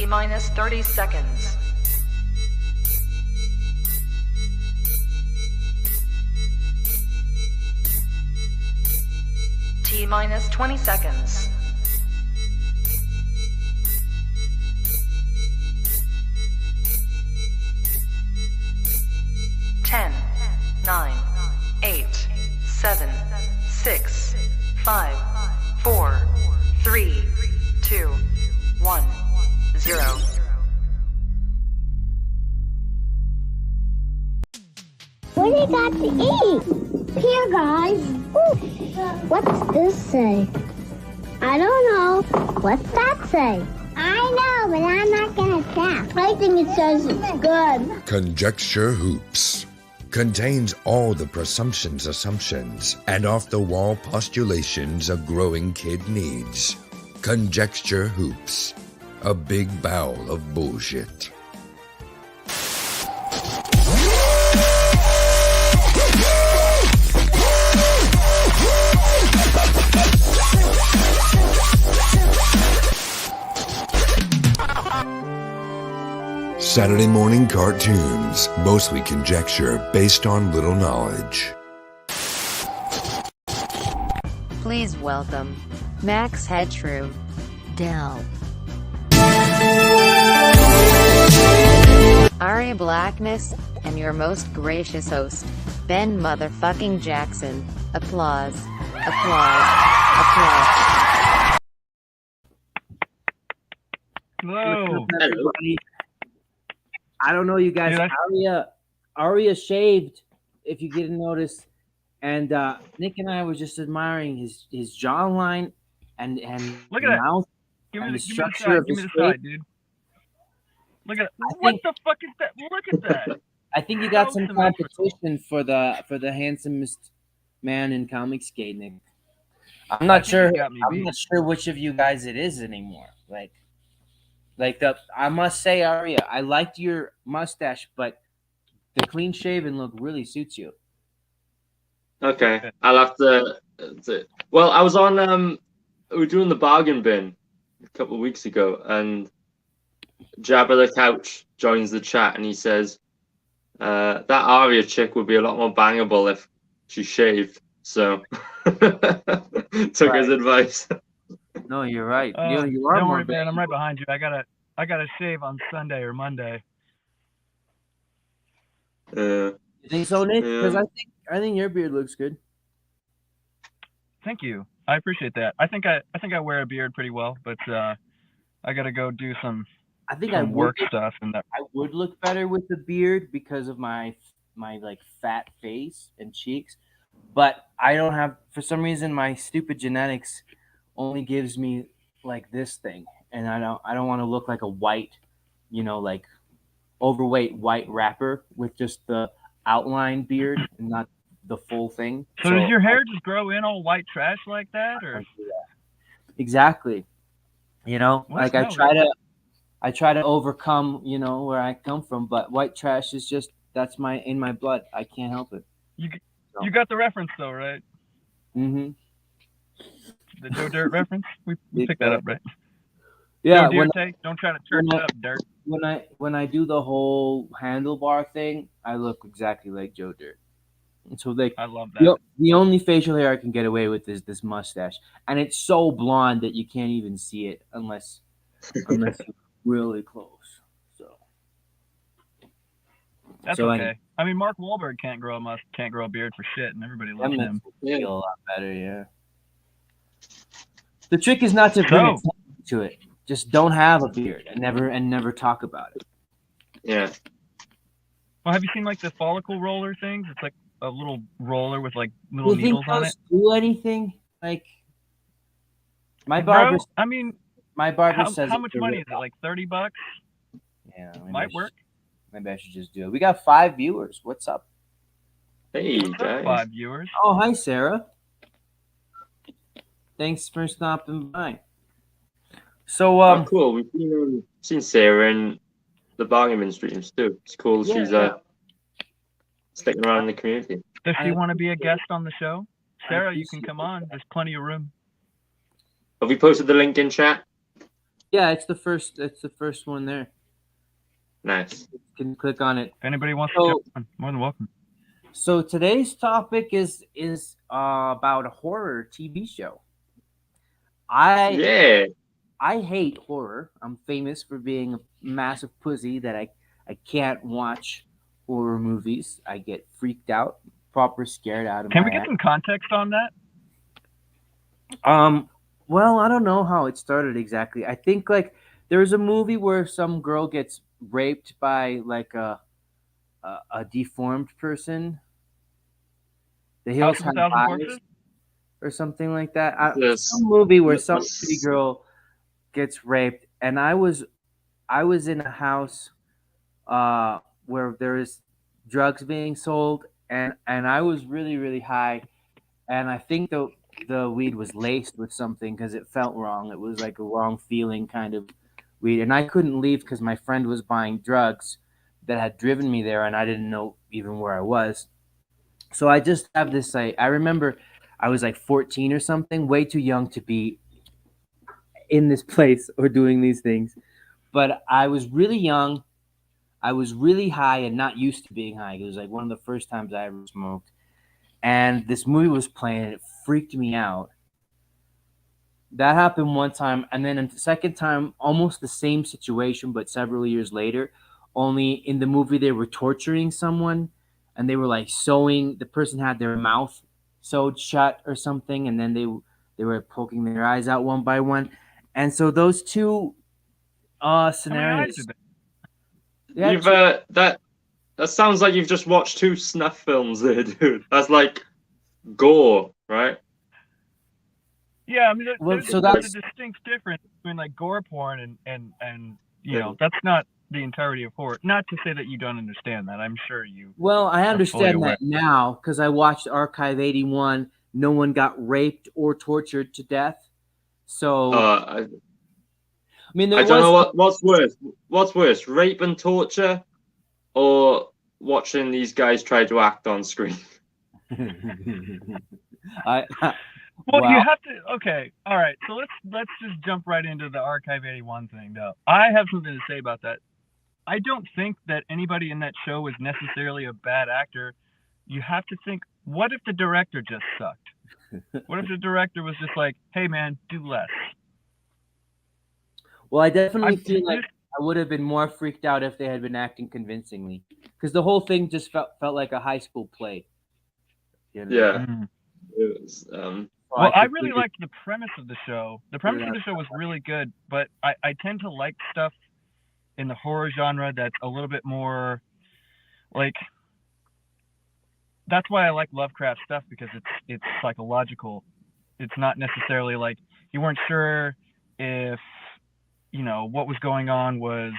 T-minus 30 seconds. T-minus 20 seconds. 10, 9, 8, 7, 6, 5, 4, 3, 2, 1, 0. What do you got to eat? Here, guys. Ooh. What's this say? I don't know. What's that say? I know, but I'm not going to tell. I think it says it's good. Conjecture Hoops contains all the presumptions, assumptions, and off-the-wall postulations a growing kid needs. Conjecture Hoops, a big bowl of bullshit. Saturday morning cartoons, mostly conjecture based on little knowledge. Please welcome Max Headshrew, Dell, Aria Blackness, and your most gracious host, Ben motherfucking Jackson. Applause. Applause. Applause. Hello. Everybody. I don't know, you guys. Aria shaved, if you didn't notice, and Nick and I were just admiring his jawline and look at mouth. Give me and the structure side. of Give me his the side, face. dude. Look at what the fuck is that? Look at that. I think you got some So symmetrical. competition for the handsomest man in comic skate, Nick. I'm not sure. you got me I'm beat. not sure which of you guys it is anymore. I must say, Aria, I liked your mustache, but the clean shaven look really suits you. Okay, I'll have to. Well, I was on. We were doing the bargain bin a couple of weeks ago, and Jabba the Couch joins the chat, and he says that Aria chick would be a lot more bangable if she shaved. So took his advice. No, you're right. You are Don't more worry, man. I'm bangable. right behind you. I gotta shave on Sunday or Monday. You think so, Nick? Because Yeah. I think your beard looks good. Thank you. I appreciate that. I think I wear a beard pretty well, but I gotta go do some I think I work would. stuff and that. I would look better with the beard because of my like fat face and cheeks, but I don't have, for some reason, my stupid genetics only gives me like this thing, and I don't want to look like a white, like overweight white rapper with just the outline beard and not the full thing. So does your hair just grow in all white trash like that, or? Exactly. What? Like No, I try to overcome, where I come from, but white trash is just, that's in my blood. I can't help it. You got the reference though, right? Mm-hmm. The Joe Dirt reference. We picked that up, right? Yeah. Joe Dirt, don't try to turn it up, Dirt. When I do the whole handlebar thing, I look exactly like Joe Dirt. And so I love that. the only facial hair I can get away with is this mustache, and it's so blonde that you can't even see it unless you're really close. So That's so okay. I mean, Mark Wahlberg can't grow a beard for shit, and everybody that loves makes him. me feel a lot better. Yeah. The trick is not to bring attention to it. Just don't have a beard and never talk about it. Yeah. Well, have you seen like the follicle roller things? It's like a little roller with like Do little you think needles on those it. do anything? Like my Bro, barber. I mean, My barber says. how much money is it? Like $30? Yeah, Might work. Maybe I should just do it. We got 5 viewers. What's up? Hey What's up, guys. 5 viewers? Oh, hi, Sarah. Thanks for stopping by. So, Oh, cool. We've seen Sarah in the bargain bin streams too. It's cool. Yeah, She's sticking around in the community. Does she want to be a guest on the show? Sarah, you can come on. There's plenty of room. Have we posted the link in chat? Yeah, it's the first. It's the first one there. Nice. You can click on it. If anybody wants to jump on, more than welcome. So today's topic is about a horror TV show. Yeah. I hate horror. I'm famous for being a massive pussy that I can't watch horror movies. I get freaked out, proper scared out of Can my we get ass. some context on that? Well, I don't know how it started exactly. I think like there was a movie where some girl gets raped by like a deformed person. The House Hills of a Have Thousand Eyes Corpses? or something like that. This. Some movie where some this- pretty girl gets raped, and I was in a house where there is drugs being sold, and I was really high, and I think the weed was laced with something because it felt wrong. It was like a wrong feeling kind of weed, and I couldn't leave because my friend was buying drugs that had driven me there, and I didn't know even where I was. So I just have this like I remember I was like 14 or something, way too young to be in this place or doing these things. But I was really young. I was really high and not used to being high. It was like one of the first times I ever smoked. And this movie was playing and it freaked me out. That happened one time. And then the second time, almost the same situation, but several years later. Only in the movie, they were torturing someone and they were like sewing, the person had their mouth sewed shut or something. And then they were poking their eyes out one by one. And so those two How many eyes scenarios. did they? Yeah, You've that sounds like you've just watched two snuff films there, dude. That's like gore, right? Yeah, I mean, Well, there's, so there's that's a distinct difference between like gore porn and you Yeah. know, that's not the entirety of horror. Not to say that you don't understand that. I'm sure you. well, I fully understand aware. that now because I watched Archive 81. No one got raped or tortured to death. So I, I mean, there I don't was know what's worse. What's worse, rape and torture, or watching these guys try to act on screen? I Well, you wow. have to. Okay, all right. So let's just jump right into the Archive 81 thing, though. I have something to say about that. I don't think that anybody in that show was necessarily a bad actor. You have to think, what if the director just sucked? What if the director was just like, hey man, do less? Well, I definitely I'm feel like I would have been more freaked out if they had been acting convincingly because the whole thing just felt like a high school play. You know? Yeah, Mm. it was. So Well, I could really figure- liked the premise of the show. The premise of the show was really good, but I tend to like stuff in the horror genre that's a little bit more like. That's why I like Lovecraft stuff because it's psychological. It's not necessarily like you weren't sure if what was going on was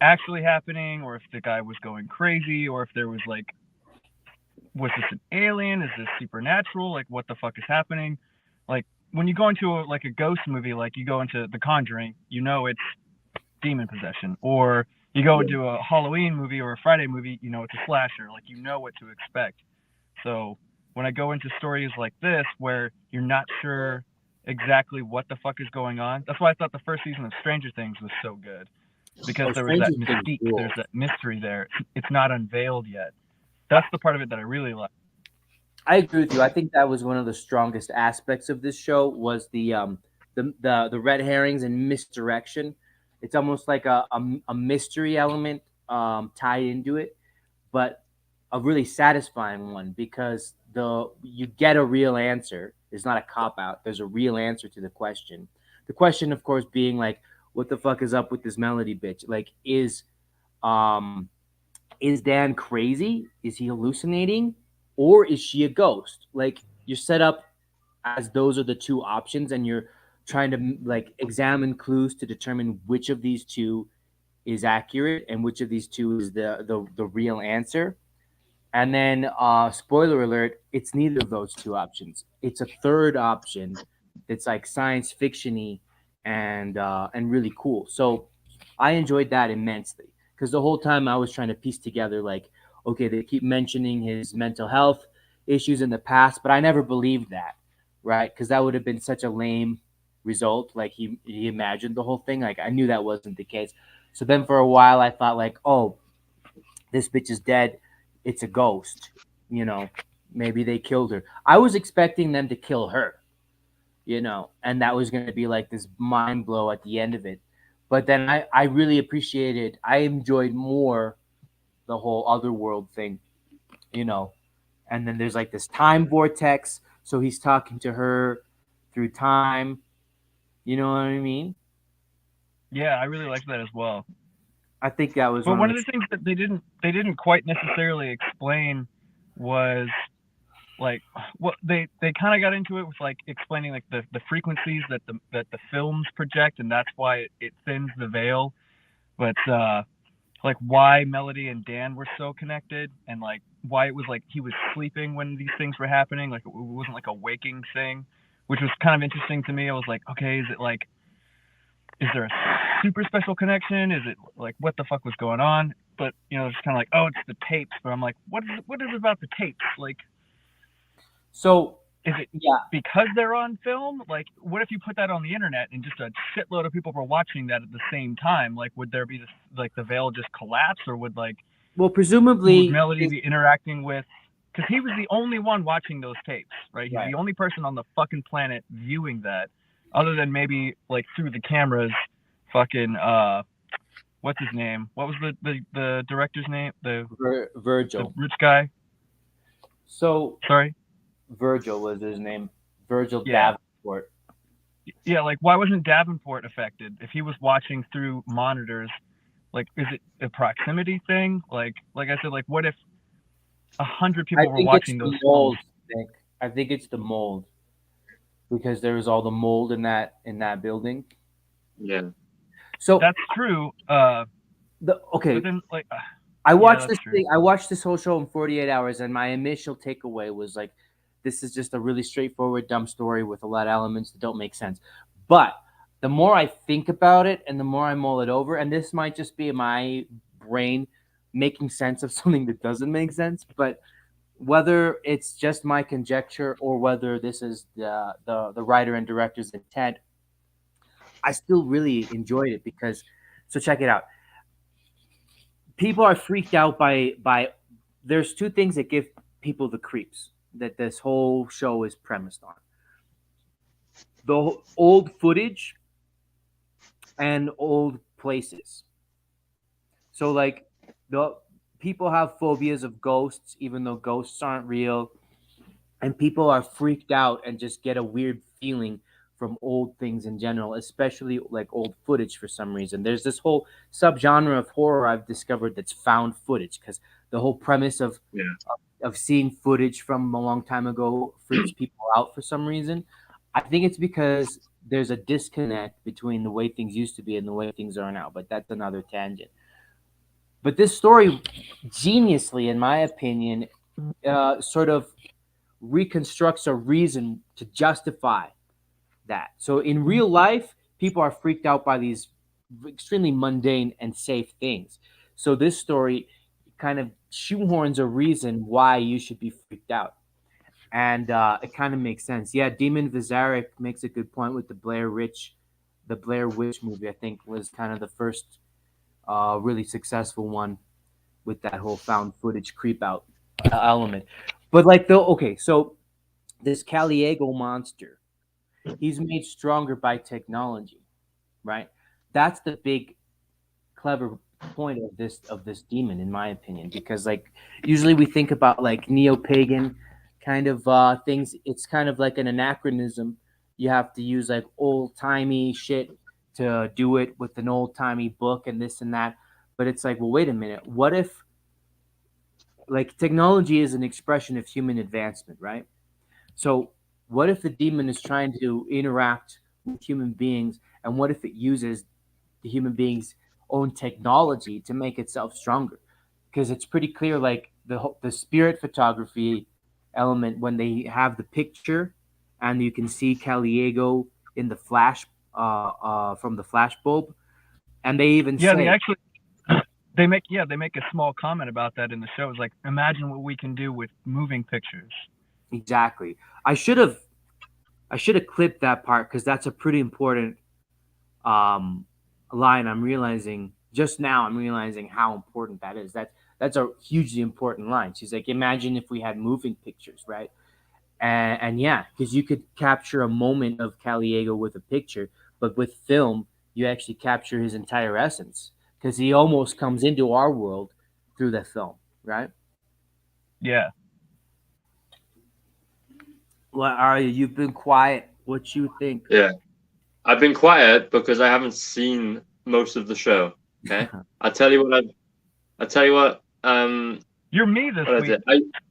actually happening or if the guy was going crazy or if there was like, was this an alien? Is this supernatural? Like, what the fuck is happening? Like, when you go into a ghost movie, like you go into The Conjuring, it's demon possession. Or you go into a Halloween movie or a Friday movie, it's a slasher. Like, you know what to expect. So when I go into stories like this where you're not sure exactly what the fuck is going on, that's why I thought the first season of Stranger Things was so good. Because there was that Stranger Things mystique, rules. there's that mystery there. It's not unveiled yet. That's the part of it that I really like. I agree with you. I think that was one of the strongest aspects of this show was the red herrings and misdirection. It's almost like a mystery element tied into it, but a really satisfying one because you get a real answer. It's not a cop out. There's a real answer to the question. The question, of course, being like, what the fuck is up with this Melody bitch? Like, um is Dan crazy? Is he hallucinating? Or is she a ghost? Like you're set up as those are the two options, and you're trying to like examine clues to determine which of these two is accurate and which of these two is the real answer. And then spoiler alert, it's neither of those two options. It's a third option that's like science fictiony and really cool. So I enjoyed that immensely because the whole time I was trying to piece together like, okay, they keep mentioning his mental health issues in the past, but I never believed that, right? Because that would have been such a lame result. Like he imagined the whole thing. Like I knew that wasn't the case. So then for a while I thought like, oh, this bitch is dead. It's a ghost. You know, maybe they killed her. I was expecting them to kill her, you know, and that was going to be like this mind blow at the end of it. But then I really appreciated, I enjoyed more the whole otherworld thing, you know. And then there's like this time vortex. So he's talking to her through time. You know what I mean? Yeah, I really liked that as well. I think that was But one of the things that they didn't quite necessarily explain was like what they kind of got into it with like explaining like the frequencies that the films project, and that's why it thins the veil. But like why Melody and Dan were so connected, and like why it was like he was sleeping when these things were happening, like it wasn't like a waking thing, which was kind of interesting to me. I was like, okay, is it like, is there a super special connection? Is it like what the fuck was going on? But you know, it's kind of like, oh, it's the tapes. But I'm like, what is it about the tapes? Like, so is it because they're on film? Like, what if you put that on the internet and just a shitload of people were watching that at the same time? Like, would there be this, like the veil just collapse, or would like, well, presumably would Melody be interacting with? Because he was the only one watching those tapes, right? He's the only person on the fucking planet viewing that, other than maybe like through the cameras, fucking what's his name? What was the director's name? Virgil, the rich guy. So sorry. Virgil was his name. Virgil Davenport. Yeah, like why wasn't Davenport affected if he was watching through monitors? Like, is it a proximity thing? Like I said, like what if 100 people were watching those mold, I think it's the mold, because there was all the mold in that building. Yeah. So that's true. Okay. Then, like, I watched this thing. I watched this whole show in 48 hours, and my initial takeaway was like, this is just a really straightforward, dumb story with a lot of elements that don't make sense. But the more I think about it and the more I mull it over, and this might just be my brain making sense of something that doesn't make sense, but whether it's just my conjecture or whether this is the writer and director's intent, I still really enjoyed it because, so check it out. People are freaked out by there's two things that give people the creeps that this whole show is premised on: the old footage and old places. So like the people have phobias of ghosts, even though ghosts aren't real, and people are freaked out and just get a weird feeling from old things in general, especially like old footage for some reason. There's this whole subgenre of horror I've discovered that's found footage, because the whole premise of seeing footage from a long time ago freaks people out for some reason. I think it's because there's a disconnect between the way things used to be and the way things are now, but that's another tangent. But this story, geniusly, in my opinion, sort of reconstructs a reason to justify that. So in real life, people are freaked out by these extremely mundane and safe things. So this story kind of shoehorns a reason why you should be freaked out. And it kind of makes sense. Yeah, Demon Vizarek makes a good point with the Blair Witch movie. I think was kind of the first really successful one with that whole found footage creep out element. But like so this Caliego monster, he's made stronger by technology, right? That's the big clever point of this demon, in my opinion, because like usually we think about like neo-pagan kind of things. It's kind of like an anachronism. You have to use like old-timey shit to do it with an old-timey book and this and that. But it's like, well, wait a minute. What if like technology is an expression of human advancement, right? So what if the demon is trying to interact with human beings, and what if it uses the human beings' own technology to make itself stronger? Because it's pretty clear, like the spirit photography element, when they have the picture and you can see Caliego in the flash from the flash bulb, and they even say they make a small comment about that in the show. It's like, imagine what we can do with moving pictures. Exactly. I should have I should have clipped that part because that's a pretty important line. I'm realizing just now. I'm realizing how important that is. That's a hugely important line. She's like, imagine if we had moving pictures, right? And yeah, because you could capture a moment of Caliego with a picture, but with film, you actually capture his entire essence because he almost comes into our world through the film, right? Yeah. Well, Arya, you've been quiet. What you think? Yeah. I've been quiet because I haven't seen most of the show. Okay. I tell you what. You're me this What I week. did.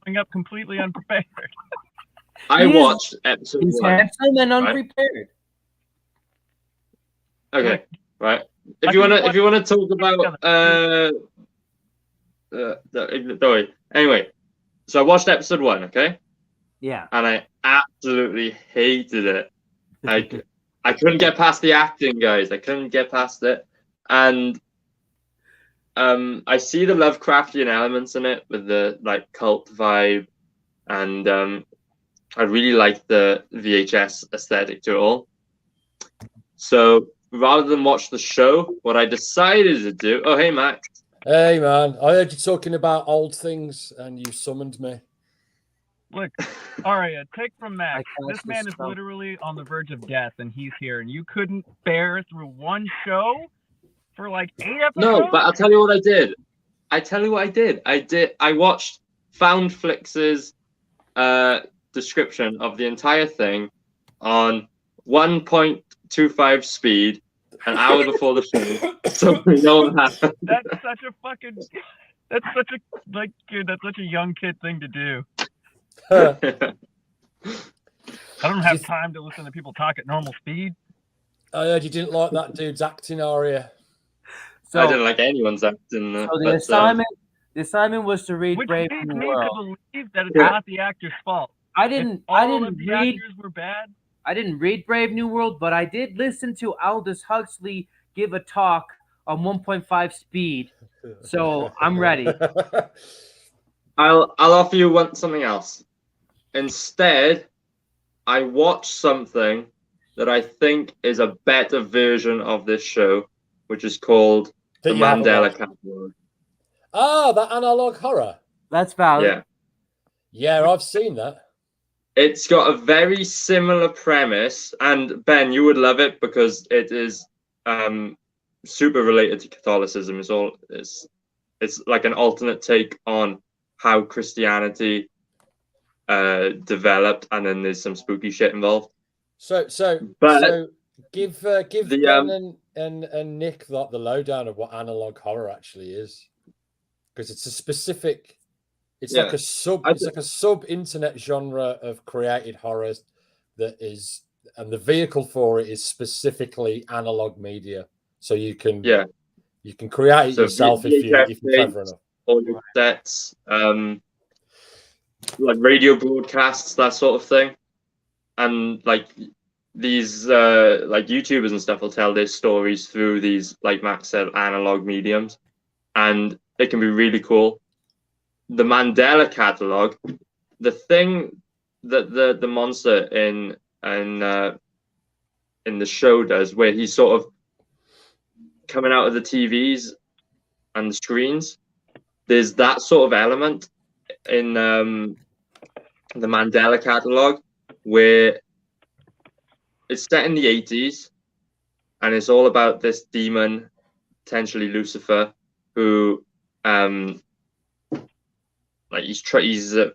Coming up completely unprepared. I watched episode He's 1. handsome and right? unprepared. Okay. Right. I If you think wanna talk about don't worry. Anyway, so I watched episode 1. Okay. Yeah. And I absolutely hated it. I couldn't get past the acting, guys. I couldn't get past it, and I see the Lovecraftian elements in it with the like cult vibe, and I really like the VHS aesthetic to it all. So rather than watch the show, what I decided to do. Oh, hey, Max. Hey, man. I heard you talking about old things, and you summoned me. Look, Arya, take from Max. I This cast man a is spell. literally on the verge of death, and he's here, and you couldn't bear through one show for like 8 episodes? No, but I'll tell you what I did. I watched Foundflix's description of the entire thing on 1.25 speed an hour before the show. So no one had. That's such a fucking... That's such a, like, dude, that's such a young kid thing to do. I don't have time to listen to people talk at normal speed. I heard you didn't like that dude's acting, Aria. So, I didn't like anyone's acting. so the assignment was to read Which Brave leads New me World. to believe that it's Yeah. not the actor's fault. I If didn't all of the read actors were bad, I didn't read Brave New World, but I did listen to Aldous Huxley give a talk on 1.5 speed. So I'm ready. I'll offer you something else. Instead, I watched something that I think is a better version of this show, which is called The That you haven't Mandela watched. Catalog. Ah, that analog horror. That's valid. Yeah. Yeah, I've seen that. It's got a very similar premise, and Ben, you would love it because it is super related to Catholicism. It's like an alternate take on how Christianity developed, and then there's some spooky shit involved. So But give the, Ben and Nick the lowdown of what analog horror actually is, because it's a specific. It's Yeah. like a sub. I It's like a sub internet genre of created horrors that is, and the vehicle for it is specifically analog media. So you can you can create it So yourself if you're clever enough. audio sets, like radio broadcasts, that sort of thing, and like these like YouTubers and stuff will tell their stories through these, like Max said, analog mediums, and it can be really cool. The Mandela Catalog, the thing that the monster in the show does, where he's sort of coming out of the TVs and the screens, there's that sort of element in the Mandela Catalog where it's set in the 80s and it's all about this demon, potentially Lucifer, who like he's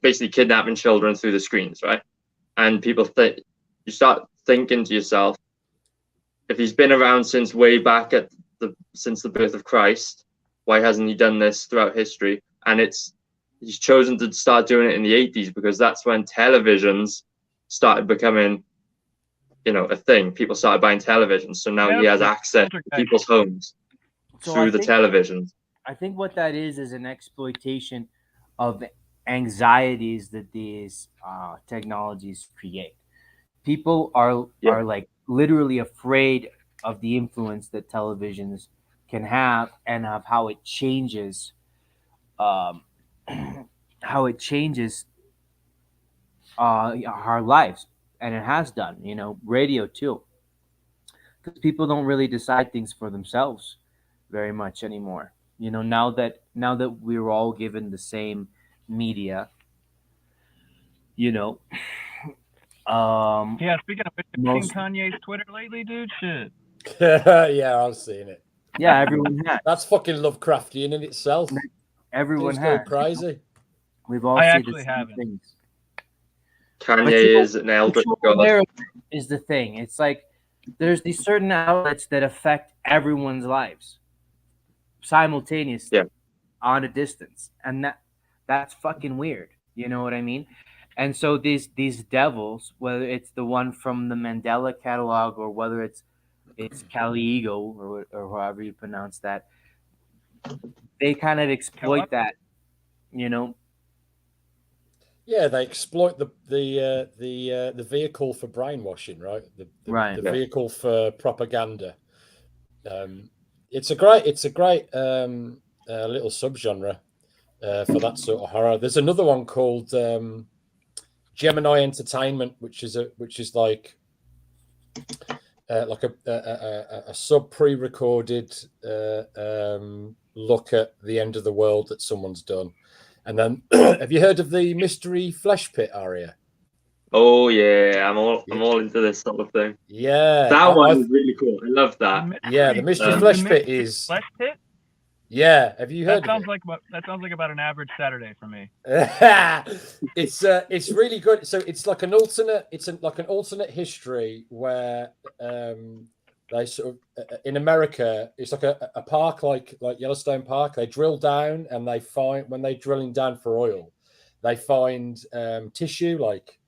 basically kidnapping children through the screens, right? And people you start thinking to yourself, if he's been around since way back since the birth of Christ, why hasn't he done this throughout history? And he's chosen to start doing it in the 80s because that's when televisions started becoming, a thing. People started buying televisions, so now he has access to people's homes through the televisions. I think what that is an exploitation of anxieties that these technologies create. People are like literally afraid of the influence that televisions can have and of how it changes our lives. and it has done. Radio too, because people don't really decide things for themselves very much anymore. Now that we're all given the same media, you know, Yeah, speaking of which, have you most seen Kanye's Twitter lately, dude? Shit. Yeah, I've seen it. yeah, everyone has. That's fucking Lovecraftian in itself. Everyone Dude's has. going crazy. We've all I seen actually the same haven't. things. Kanye is an eldritch god. Narrative is the thing. It's like there's these certain outlets that affect everyone's lives simultaneously on a distance, and that's fucking weird. You know what I mean? And so these devils, whether it's the one from the Mandela catalog or whether it's Caliego or however you pronounce that, they kind of exploit that. Yeah, they exploit the vehicle for brainwashing, right? The vehicle for propaganda. It's a great little subgenre for that sort of horror. There's another one called Gemini Entertainment, which is like a sub pre-recorded look at the end of the world that someone's done. And then, have you heard of the Mystery Flesh Pit, Aria? Oh yeah, I'm all into this sort of thing. Yeah, that one is really cool. I love that. Yeah, the Mystery Flesh Pit is. Flesh Pit? Yeah, have you heard? That sounds like about an average Saturday for me. It's really good. So it's like an alternate. Like an alternate history where they sort of in America. It's like a park like Yellowstone Park. They drill down and they find when they're drilling down for oil, they find tissue like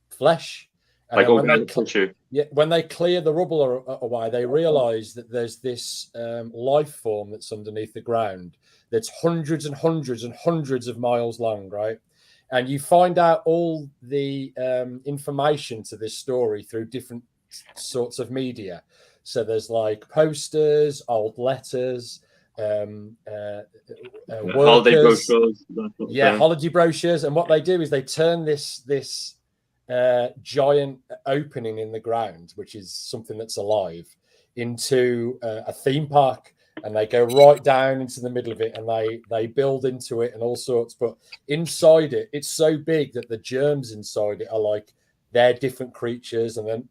flesh. And like organic tissue. Yeah, when they clear the rubble away, they realize that there's this life form that's underneath the ground that's hundreds and hundreds and hundreds of miles long, right? And you find out all the information to this story through different sorts of media. So there's like posters, old letters, holiday brochures. Holiday brochures. And what they do is they turn this giant opening in the ground, which is something that's alive, into a theme park, and they go right down into the middle of it, and they build into it and all sorts. But inside it, it's so big that the germs inside it are like they're different creatures. And then,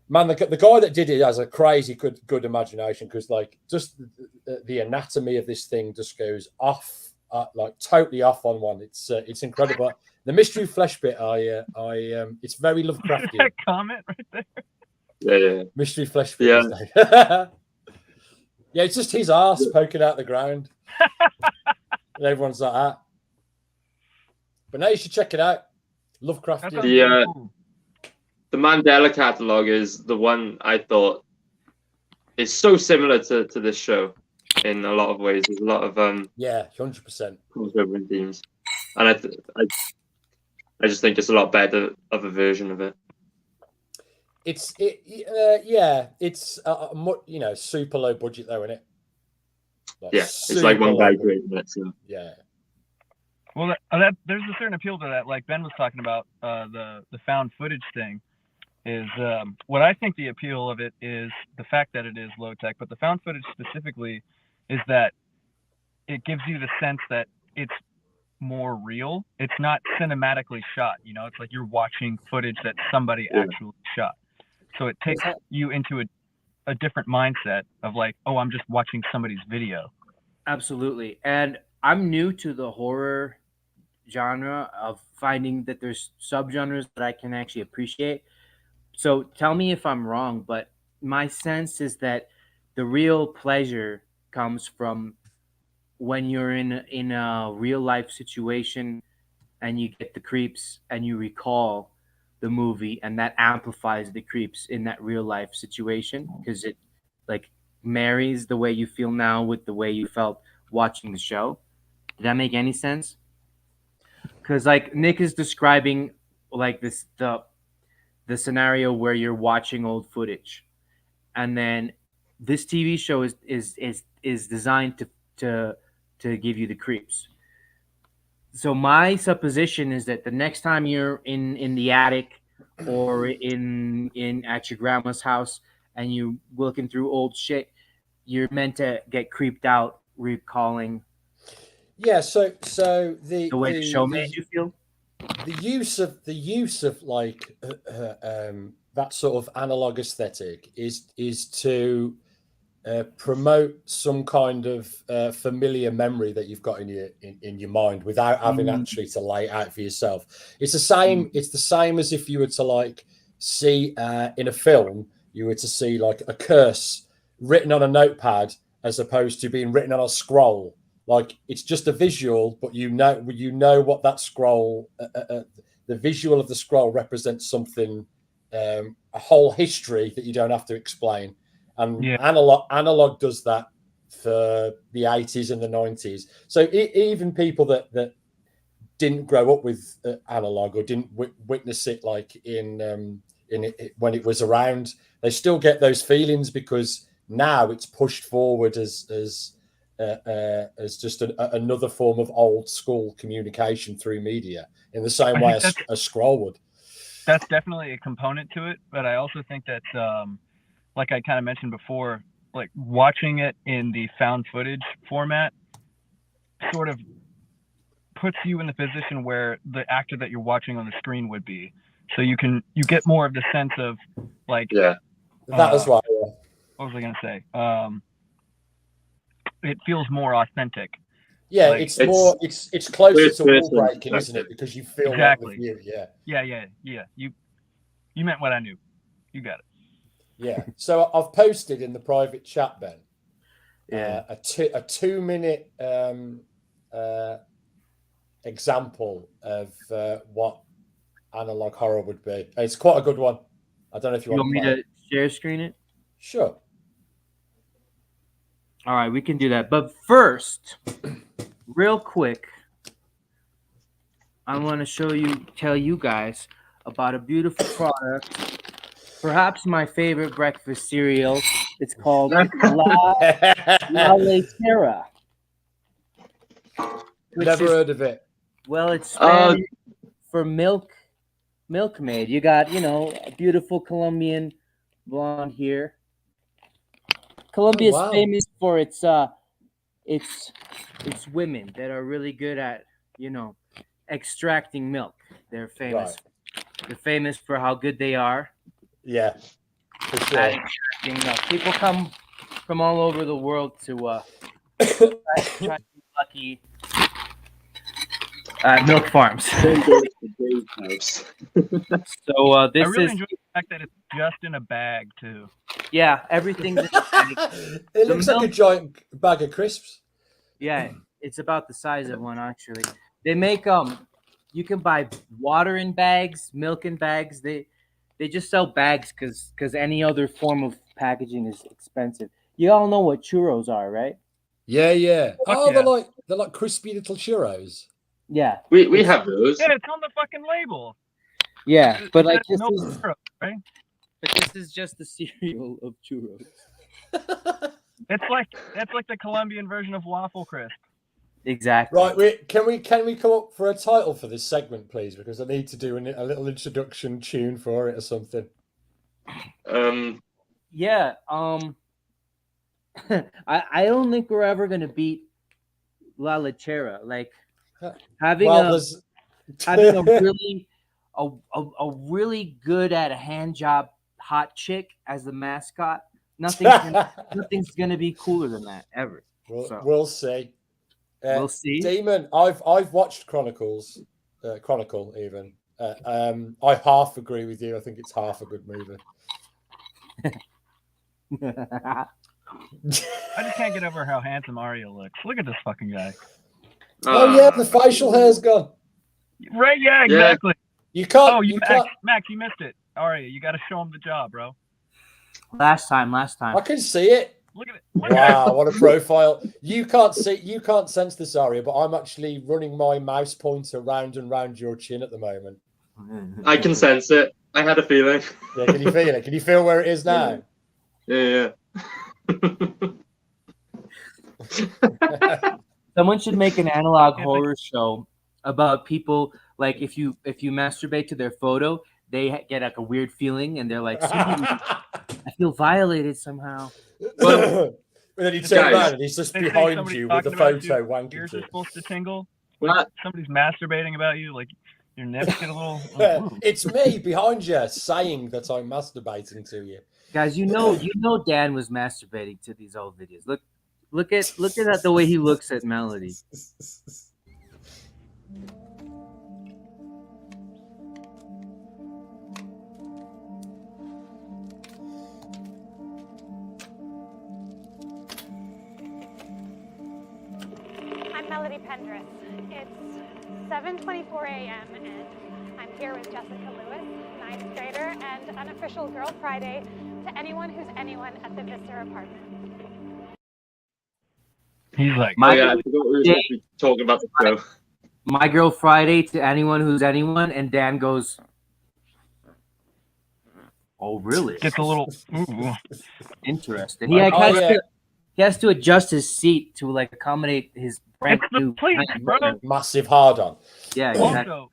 man, the guy that did it has a crazy good imagination, because like just the anatomy of this thing just goes off, like totally off on one. It's incredible. The Mystery Flesh Pit, it's very Lovecraftian. That comment right there. Yeah. Mystery Flesh Pit. Yeah. Yeah, it's just his arse poking out the ground. And everyone's like that. But now you should check it out. Lovecraftian. The Mandela catalog is the one I thought is so similar to this show in a lot of ways. There's a lot of 100% crossover in themes, and I just think it's a lot better of a version of it. It's super low budget though, isn't it? It's like one guy creating it. So. Yeah. Well, there's a certain appeal to that. Like Ben was talking about the found footage thing. Is what I think the appeal of it is the fact that it is low tech, but the found footage specifically is that it gives you the sense that it's more real. It's not cinematically shot. It's like you're watching footage that somebody actually shot. So it takes you into a different mindset of like, oh, I'm just watching somebody's video. Absolutely. And I'm new to the horror genre of finding that there's subgenres that I can actually appreciate. So tell me if I'm wrong, but my sense is that the real pleasure comes from when you're in a real life situation and you get the creeps and you recall the movie, and that amplifies the creeps in that real life situation, because it like marries the way you feel now with the way you felt watching the show. Did that make any sense? Because like Nick is describing like the scenario where you're watching old footage, and then this TV show is designed to give you the creeps. So my supposition is that the next time you're in the attic or in at your grandma's house, and you looking through old shit, you're meant to get creeped out recalling Yeah, so the way the show made you feel. the use of like that sort of analog aesthetic is to promote some kind of familiar memory that you've got in your mind without having actually to lay it out for yourself. It's the same. It's the same as if you were to like see in a film, you were to see like a curse written on a notepad as opposed to being written on a scroll. Like it's just a visual, but you know what that scroll, the visual of the scroll represents something, a whole history that you don't have to explain. And analog does that for the 80s and the 90s. So even people that didn't grow up with analog or didn't witness it like in it when it was around, they still get those feelings because now it's pushed forward as just another form of old school communication through media in the same way as a scroll would. That's definitely a component to it, but I also think that like I kind of mentioned before, like watching it in the found footage format sort of puts you in the position where the actor that you're watching on the screen would be. So you get more of the sense of like that as well. Yeah. What was I gonna say? It feels more authentic. Yeah, like, it's closer to wall breaking, isn't it? Because you feel exactly. Like the view. Yeah. You meant what I knew. You got it. Yeah. So I've posted in the private chat, Ben. A 2-minute example of what analog horror would be. It's quite a good one. I don't know if you want me to share screen it. Sure. All right, we can do that. But first, real quick, I want to tell you guys about a beautiful product. Perhaps my favorite breakfast cereal. It's called La Leitera. Never heard of it. Well, it's Spanish for milkmaid. You got, a beautiful Colombian blonde here. Colombia is famous for its women that are really good at, extracting milk. They're famous. Right. They're famous for how good they are. Yeah, for sure. At extracting milk. People come from all over the world to try to be lucky at milk farms. So this I really enjoy the fact that it's just in a bag too. Yeah, everything's in a bag. It looks like a giant bag of crisps. Yeah, it's about the size of one actually. They make you can buy water in bags, milk in bags. They just sell bags because any other form of packaging is expensive. You all know what churros are, right? Yeah. Oh, they're like crispy little churros. Yeah, we have those. Yeah, it's on the fucking label. Yeah, but like this is right. But this is just the cereal of churros. That's like the Colombian version of waffle crisp. Exactly. Right. Can we come up for a title for this segment, please? Because I need to do a little introduction tune for it or something. Yeah. I don't think we're ever gonna beat La Lechera. Like having a really good at a hand job hot chick as the mascot. Nothing's gonna be cooler than that ever. We'll see. We'll see. Demon, I've watched Chronicle even. I half agree with you. I think it's half a good movie. I just can't get over how handsome Arya looks. Look at this fucking guy. Oh yeah, the facial hair's gone. Right? Yeah, exactly. You can't. Oh, Max, you missed it. Arya, you got to show him the job, bro. Last time. I can see it. Look at it. Wow, what a profile. You can't sense this, Arya, but I'm actually running my mouse pointer round and round your chin at the moment. I can sense it. I had a feeling. Yeah, can you feel it? Can you feel where it is now? Yeah. Someone should make an analog horror show about people, like if you masturbate to their photo, they get like a weird feeling, and they're like, I feel violated somehow. And then you turn Guys, around and he's just They say behind somebody's you with a talking about photo you, wanking ears to are you. supposed to tingle. What? Somebody's masturbating about you, like your nips get a little. It's me behind you saying that I'm masturbating to you. Guys, you know Dan was masturbating to these old videos. Look at that, the way he looks at Melody. I'm Melody Pendris. It's 7:24 a.m. and I'm here with Jessica Lewis, 9th grader, and unofficial Girl Friday to anyone who's anyone at the Vista apartment. He's like, I forgot we were supposed to be talking about the show. My Girl Friday to anyone who's anyone, and Dan goes, "Oh, really?" gets a little. Ooh. Interesting. He has to adjust his seat to like accommodate his brand It's the new place, bro. Massive hard on. Yeah, exactly.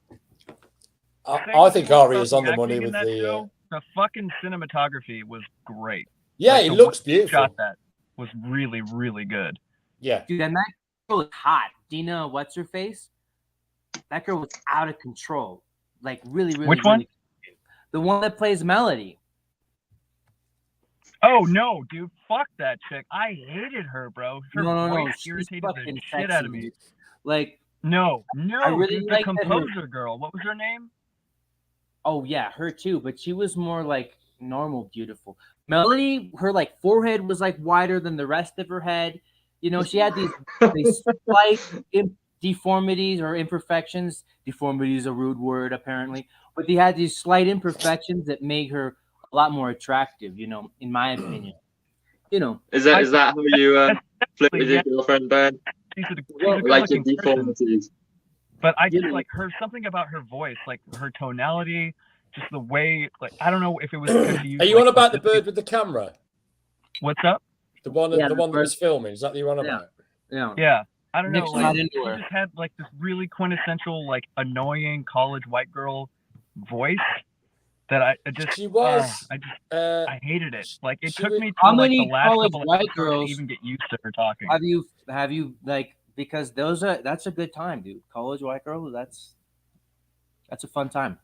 Also, I think Ari is on the acting money in with that the. show, the fucking cinematography was great. Yeah, Like, it the looks way they beautiful. Shot that was really, really good. Yeah. Dude, and that girl was hot. Dina, what's her face? That girl was out of control. Like really, really. Which one? Really, the one that plays Melody. Oh no, dude! Fuck that chick. I hated her, bro. Her No. voice She's irritated fucking the sexy, shit out of me. dude. Like, No, I really dude, the like that her- composer girl. What was her name? oh yeah, her too. But she was more like normal, beautiful. Melody, her like forehead was like wider than the rest of her head. You know, she had these slight deformities or imperfections. Deformity is a rude word, apparently. But they had these slight imperfections that made her a lot more attractive, you know, in my opinion. You know. Is that how you flip with your girlfriend, Ben? She's a Like your good-looking person. deformities? But I just like her, something about her voice, like her tonality, just the way, like, I don't know if it was because she used, Are you like, on about the publicity- bird with the camera? What's up? The one, Yeah, the the one that bird. was filming. Is that the you're on Yeah. about? Yeah. Yeah, I don't know. Nick's Like, not she into her. just had like this really quintessential, like, annoying college white girl voice that I just. She was. I hated it. Like, it she took was- me How till like many the last college couple white episodes girls- to even get used to her talking. Have you like, because that's a good time, dude. College white girl, that's a fun time.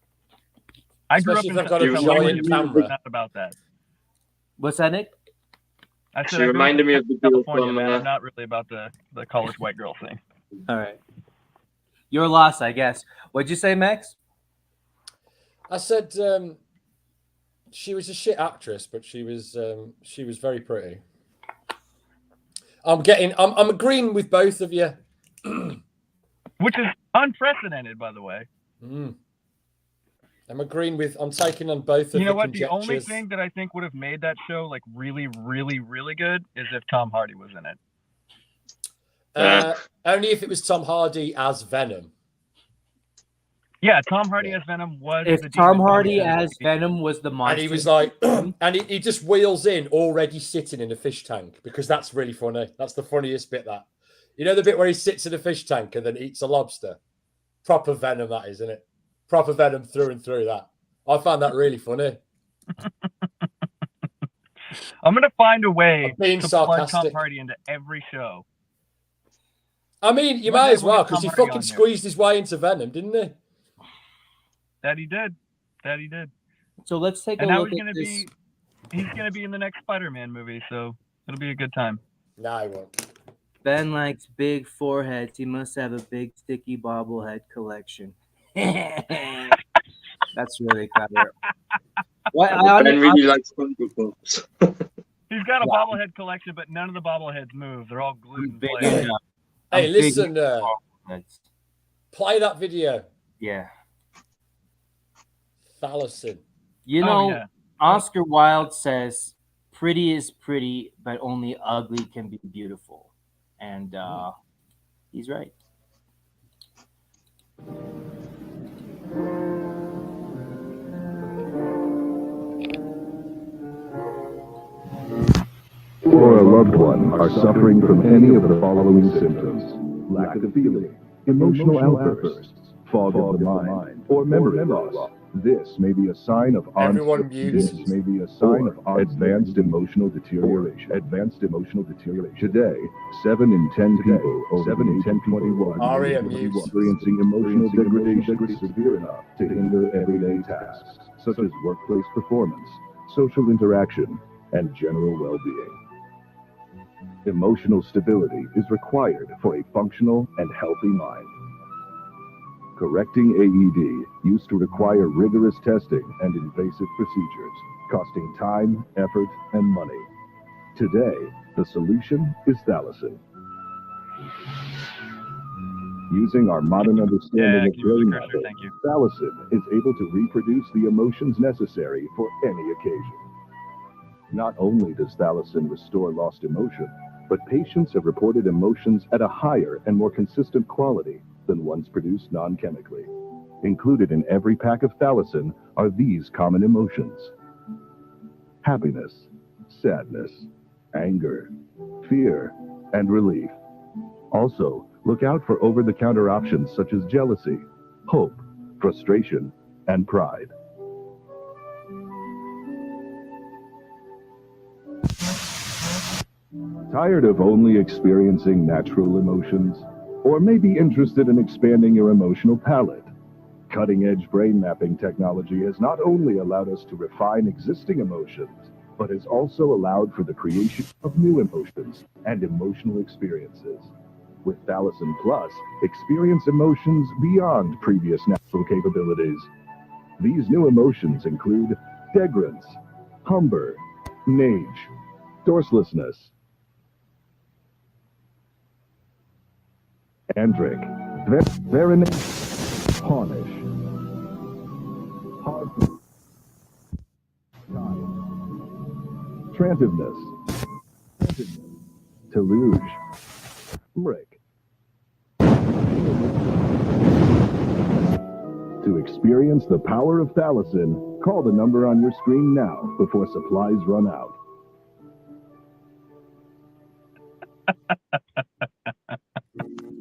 I grew up Especially in if they've got a California, giant but camera. not about that. What's that, Nick? I said She I grew up reminded in me of the girl California, from, man. I'm not really about the college white girl thing. All right. Your loss, I guess. What'd you say, Max? I said she was a shit actress, but she was very pretty. I'm agreeing with both of you. Which is unprecedented, by the way. I'm taking on both of You know the what? The only conjectures. thing that I think would have made that show like really, really, really good is if Tom Hardy was in it. Only if it was Tom Hardy as Venom. Yeah, Tom Hardy as Venom was. If the Tom demon Hardy hunter. as Venom was the monster, And he was like, and he just wheels in already sitting in a fish tank, because that's really funny. That's the funniest bit. That, you know, the bit where he sits in a fish tank and then eats a lobster. Proper Venom, that is, isn't it? Proper Venom through and through. That, I found that really funny. I'm gonna find a way I'm being to plug Tom sarcastic. Hardy into every show. I mean, you One may day as we'll well, get because he Tom Hardy fucking on here. squeezed his way into Venom, didn't he? That he did. That he did. So let's take And a now look he's at gonna this. he's gonna be in the next Spider-Man movie, so it'll be a good time. No, he won't. Ben likes big foreheads. He must have a big sticky bobblehead collection. That's really clever. What? Ben really likes Funko Pops. He's got a bobblehead collection, but none of the bobbleheads move. They're all glued in big place. enough. Hey, I'm big listen, bobbleheads. play that video. Yeah. Thallison. You Oh, know, yeah. Oscar Wilde says, "Pretty is pretty, but only ugly can be beautiful," and he's right. Or a loved one are suffering from any of the following symptoms: lack of feeling, emotional outbursts, fog of the mind, or memory loss, This may be a sign of Everyone mute. This may be a sign of advanced emotional deterioration. Advanced emotional deterioration. Today, 7 in 10 people over 7 in 10 21 Aria mute. experiencing emotional degradation severe enough to hinder everyday tasks such as workplace performance, social interaction, and general well-being. Emotional stability is required for a functional and healthy mind. Correcting AED used to require rigorous testing and invasive procedures, costing time, effort, and money. Today, the solution is Thalassin. Using our modern understanding of brain matter, Thalassin is able to reproduce the emotions necessary for any occasion. Not only does Thalassin restore lost emotion, but patients have reported emotions at a higher and more consistent quality than ones produced non-chemically. Included in every pack of Thalassin are these common emotions: happiness, sadness, anger, fear, and relief. Also, look out for over-the-counter options such as jealousy, hope, frustration, and pride. Tired of only experiencing natural emotions? Or maybe interested in expanding your emotional palette? Cutting-edge brain mapping technology has not only allowed us to refine existing emotions, but has also allowed for the creation of new emotions and emotional experiences. With Thalassin Plus, experience emotions beyond previous natural capabilities. These new emotions include degrance, humber, nage, dorselessness, Andric, Veronate, Harnish, Hard, Trantiveness, Teluge, Brick. To experience the power of Thalassin, call the number on your screen now before supplies run out.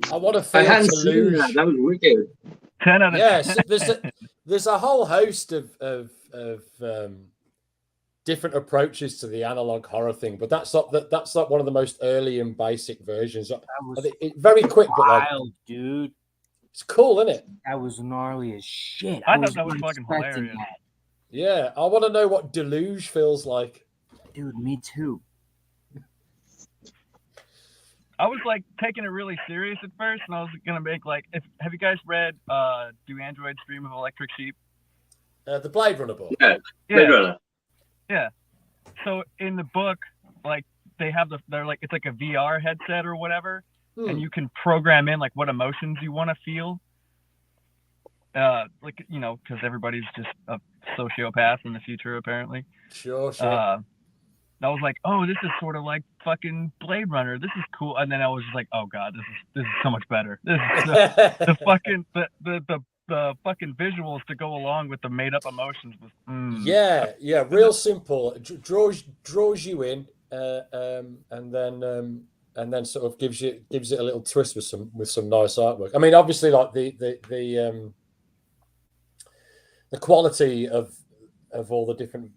I want to feel I hadn't to seen lose. that. That was wicked. 10 out of Yes, there's a whole host of different approaches to the analog horror thing, but that's not one of the most early and basic versions. Very quick, but like, dude. It's cool, isn't it? That was gnarly as shit. I thought that was fucking hilarious. That. Yeah, I want to know what deluge feels like. Dude, me too. I was like taking it really serious at first, and I was gonna make like, have you guys read Do Androids Dream of Electric Sheep? The Blade Runner book. Yeah, Blade Runner. Yeah. So in the book, like they're like, it's like a VR headset or whatever, and you can program in like what emotions you want to feel. Like, you know, because everybody's just a sociopath in the future apparently. Sure. I was like, oh, this is sort of like fucking Blade Runner. This is cool. And then I was just like, oh god, this is so much better. This is the fucking visuals to go along with the made up emotions was. Yeah, real simple. Draws you in, and then sort of gives it a little twist with some nice artwork. I mean, obviously, like the quality of all the different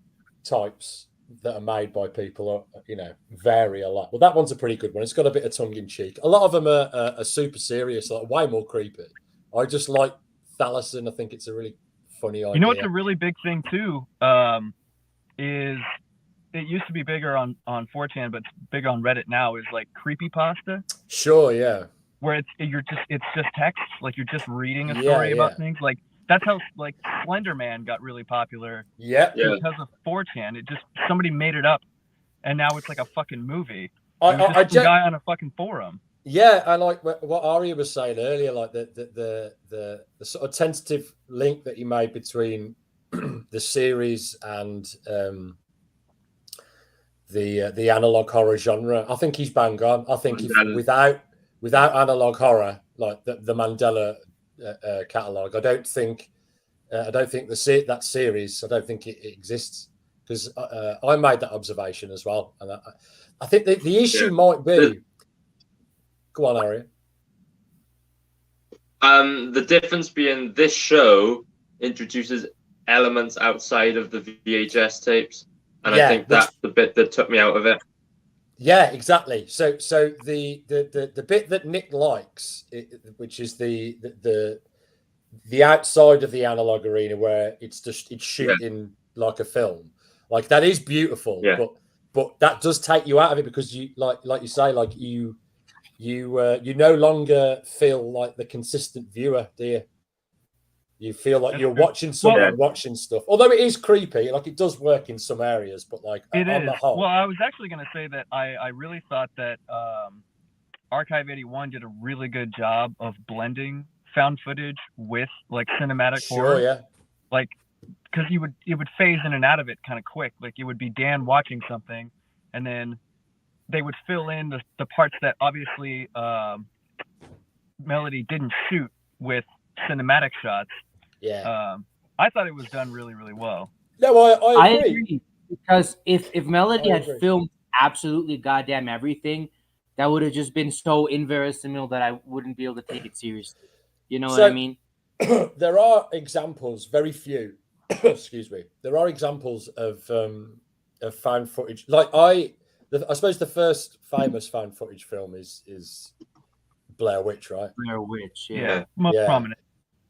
types that are made by people are, you know, vary a lot. Well, that one's a pretty good one. It's got a bit of tongue in cheek. A lot of them are super serious, like way more creepy. I just like Thalassin. I think it's a really funny idea. You know what's a really big thing too? Is it used to be bigger on 4chan, but it's big on Reddit now, is like creepypasta. Sure, yeah. Where it's just text, like you're just reading a story about things. Like that's how like Slender Man got really popular. Yeah. Because of 4chan. It just, somebody made it up, and now it's like a fucking movie. I just a guy on a fucking forum. Yeah, I like what Aria was saying earlier, like the sort of tentative link that he made between the series and the analog horror genre. I think he's bang on. I think if without analog horror, like the Mandela catalog, I don't think that series. I don't think it exists, because I made that observation as well, and I think the issue might be. Go on, Aria. The difference being this show introduces elements outside of the VHS tapes, and Yeah, I think that's the bit that took me out of it. Yeah, exactly. So the bit that Nick likes, which is the outside of the analog arena where it's shooting like a film, like that is beautiful. Yeah. But that does take you out of it because you like you say, like you no longer feel like the consistent viewer, do you? You feel like you're watching someone watching stuff. Although it is creepy, like it does work in some areas, but like it on is. the whole. Well, I was actually going to say that I really thought that Archive 81 did a really good job of blending found footage with like cinematic horror. Yeah. Like, because you would phase in and out of it kind of quick. Like it would be Dan watching something, and then they would fill in the parts that obviously Melody didn't shoot with cinematic shots. Yeah. I thought it was done really, really well. No, I agree. Because if Melody had filmed absolutely goddamn everything, that would have just been so inverosimile that I wouldn't be able to take it seriously. You know what I mean? There are examples, very few. Excuse me. There are examples of found footage. Like I suppose the first famous found footage film is Blair Witch, right? Blair Witch, most prominent.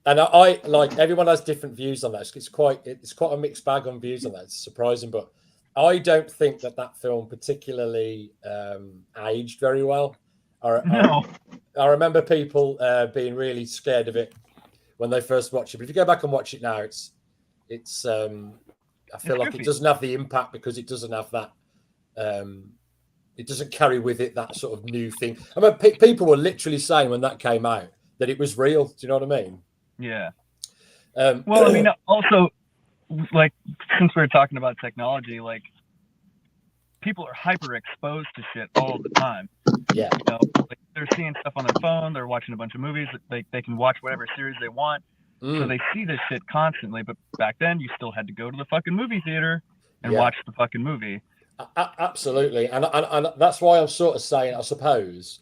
And I like everyone has different views on that. It's quite a mixed bag on views on that. It's surprising, but I don't think that film particularly aged very well. I remember people being really scared of it when they first watched it. But if you go back and watch it now, it's I feel like it doesn't have the impact because it doesn't have that. It doesn't carry with it that sort of new thing. I mean, people were literally saying when that came out that it was real. Do you know what I mean? Yeah. Well, I mean, also, like, since we were talking about technology, like, people are hyper exposed to shit all the time. Yeah. You know, like, they're seeing stuff on their phone. They're watching a bunch of movies. They can watch whatever series they want. So they see this shit constantly. But back then, you still had to go to the fucking movie theater and watch the fucking movie. Absolutely. And that's why I'm sort of saying, I suppose,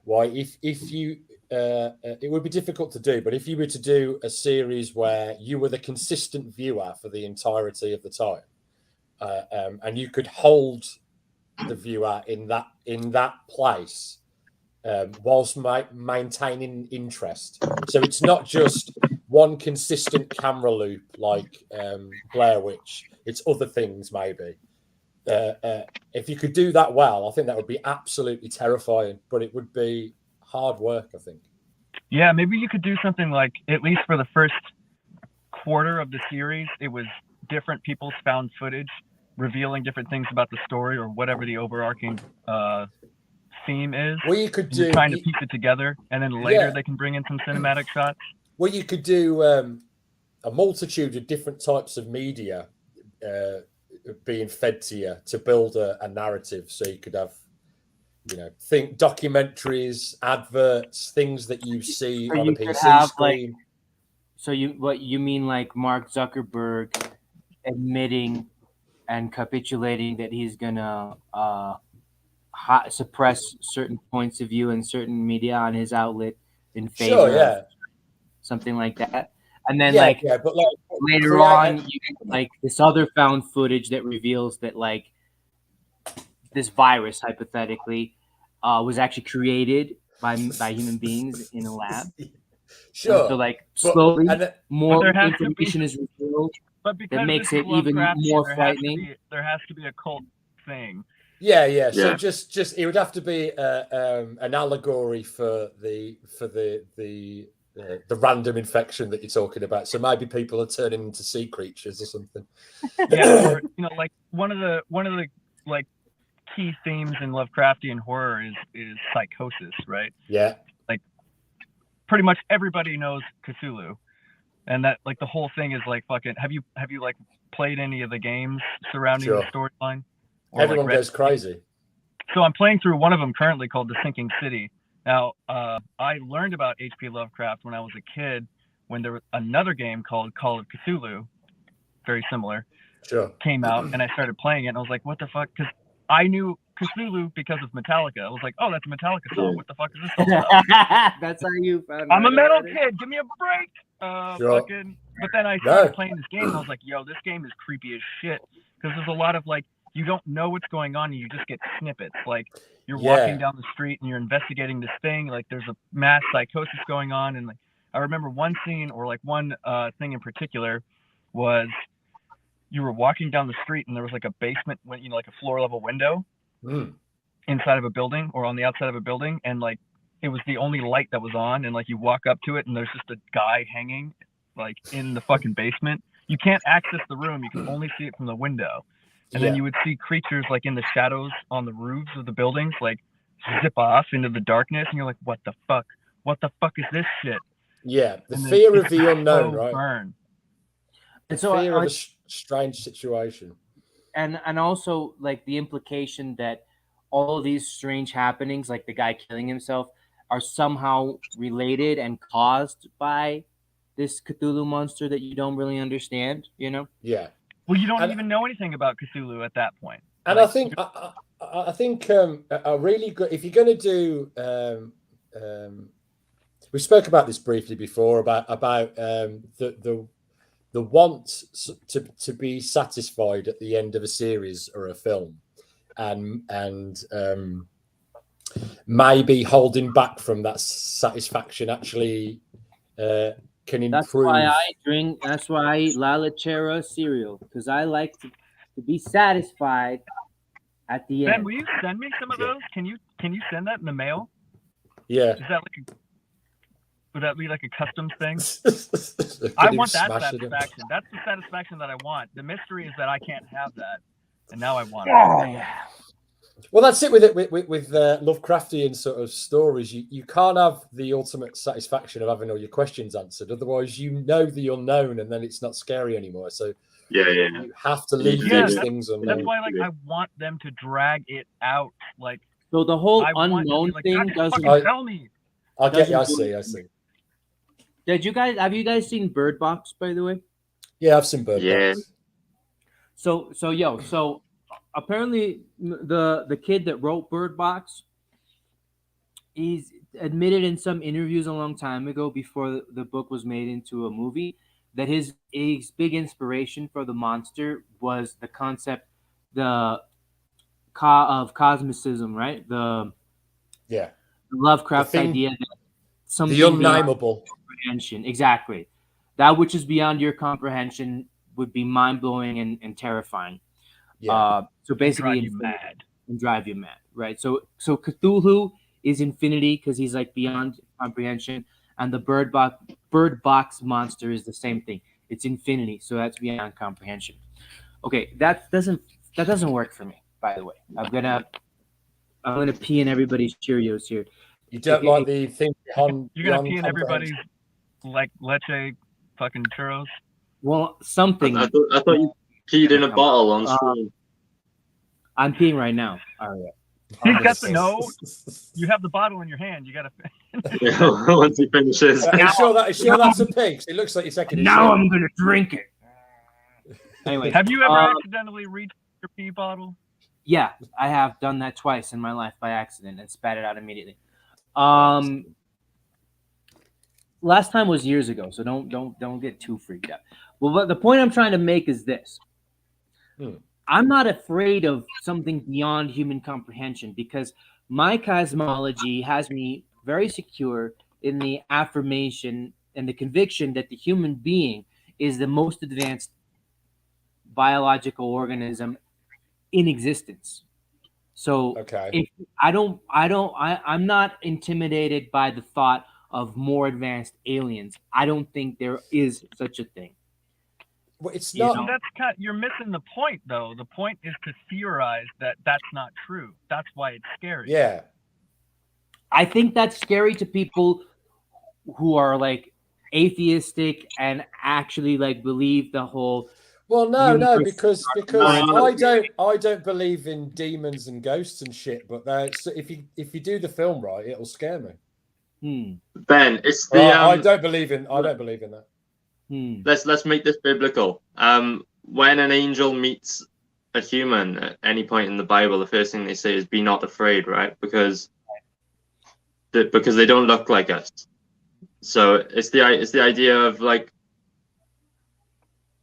why if you... it would be difficult to do, but if you were to do a series where you were the consistent viewer for the entirety of the time, and you could hold the viewer in that place whilst maintaining interest, so it's not just one consistent camera loop like Blair Witch, it's other things maybe. If you could do that well, I think that would be absolutely terrifying, but it would be hard work, I think. Yeah, maybe you could do something like, at least for the first quarter of the series, it was different people's found footage revealing different things about the story or whatever the overarching theme is. Well, you could do trying to piece it together, and then later they can bring in some cinematic shots. Well, you could do a multitude of different types of media being fed to you to build a narrative. So you could have, think documentaries, adverts, things that you see on a PC screen. What you mean, like Mark Zuckerberg admitting and capitulating that he's gonna suppress certain points of view and certain media on his outlet in favor of something like that. And then but later on, you get like this other found footage that reveals that like this virus hypothetically was actually created by human beings in a lab. Sure. So like slowly more information is revealed that makes it even more frightening. There has to be a cult thing. Yeah. So just it would have to be an allegory for the random infection that you're talking about. So maybe people are turning into sea creatures or something. Yeah, or, like one of the like key themes in Lovecraftian horror is psychosis, right? Yeah. Like pretty much everybody knows Cthulhu, and that like the whole thing is like fucking. Have you like played any of the games surrounding the storyline? Everyone goes crazy. So I'm playing through one of them currently called The Sinking City. Now, I learned about H.P. Lovecraft when I was a kid, when there was another game called Call of Cthulhu, very similar, came out, and I started playing it, and I was like, what the fuck? Because I knew Cthulhu because of Metallica. I was like, oh, that's a Metallica song. What the fuck is this song about? That's how you found I'm a metal kid. Give me a break. But then I started playing this game, and I was like, yo, this game is creepy as shit. Because there's a lot of, like, you don't know what's going on, and you just get snippets. Like, you're walking down the street, and you're investigating this thing. Like, there's a mass psychosis going on. And, like, I remember one scene, or, like, one thing in particular was you were walking down the street, and there was, like, a basement, you know, like a floor-level window inside of a building or on the outside of a building. And, like, it was the only light that was on. And, like, you walk up to it, and there's just a guy hanging, like, in the fucking basement. You can't access the room. You can only see it from the window. And then you would see creatures, like, in the shadows on the roofs of the buildings, like, zip off into the darkness. And you're like, what the fuck? What the fuck is this shit? Yeah, the fear of the unknown, right? Burn. The fear of a strange situation. And also, like, the implication that all of these strange happenings, like the guy killing himself, are somehow related and caused by this Cthulhu monster that you don't really understand, you know? Yeah. Well, you don't even know anything about Cthulhu at that point. And like, I think a really good, if you're going to do, we spoke about this briefly before about the want to be satisfied at the end of a series or a film, and maybe holding back from that satisfaction actually can improve. That's why I eat La Lechera cereal, because I like to be satisfied at the end. Ben, will you send me some of those? Can you send that in the mail? Yeah. Is that would that be like a customs thing? I want that satisfaction. That's the satisfaction that I want. The mystery is that I can't have that, and now I want it. Oh yeah. Well, that's it with Lovecraftian sort of stories. You can't have the ultimate satisfaction of having all your questions answered. Otherwise, you know the unknown, and then it's not scary anymore. So you have to leave those things unknown. That's why, like, I want them to drag it out. Like, so the whole unknown thing doesn't tell me. I get you. I see. Have you guys seen Bird Box, by the way? Yeah, I've seen Bird Box. So apparently the kid that wrote Bird Box, he's admitted in some interviews a long time ago before the book was made into a movie that his big inspiration for the monster was the concept of cosmicism, right? The Lovecraft idea that something the unnameable comprehension, exactly, that which is beyond your comprehension would be mind-blowing and terrifying. So basically, drive you mad, right? So Cthulhu is infinity because he's like beyond comprehension, and the bird box monster is the same thing. It's infinity, so that's beyond comprehension. Okay, that doesn't work for me. By the way, I'm gonna pee in everybody's Cheerios here. You don't like the thing on? You're gonna pee in everybody's like leche fucking churros. Well, something. I thought you peed in a bottle on screen. I'm peeing right now. All right. He's got to know. You have the bottle in your hand. You got to. Once he finishes. Are you sure that's a pig? It looks like you're second. Now I'm gonna drink it. Anyway, have you ever accidentally reached your pee bottle? Yeah, I have done that twice in my life by accident and spat it out immediately. Last time was years ago, so don't get too freaked out. Well, but the point I'm trying to make is this. I'm not afraid of something beyond human comprehension because my cosmology has me very secure in the affirmation and the conviction that the human being is the most advanced biological organism in existence. So I'm not intimidated by the thought of more advanced aliens. I don't think there is such a thing. Well, it's not. You're missing the point, though. The point is to theorize that that's not true. That's why it's scary. Yeah. I think that's scary to people who are like atheistic and actually like believe the whole. Well, no, because I don't believe in demons and ghosts and shit. But if you do the film right, it'll scare me. Ben, it's the. I don't believe in that. Let's make this biblical. When an angel meets a human at any point in the Bible, the first thing they say is "Be not afraid," right? Because they don't look like us. So it's the idea of like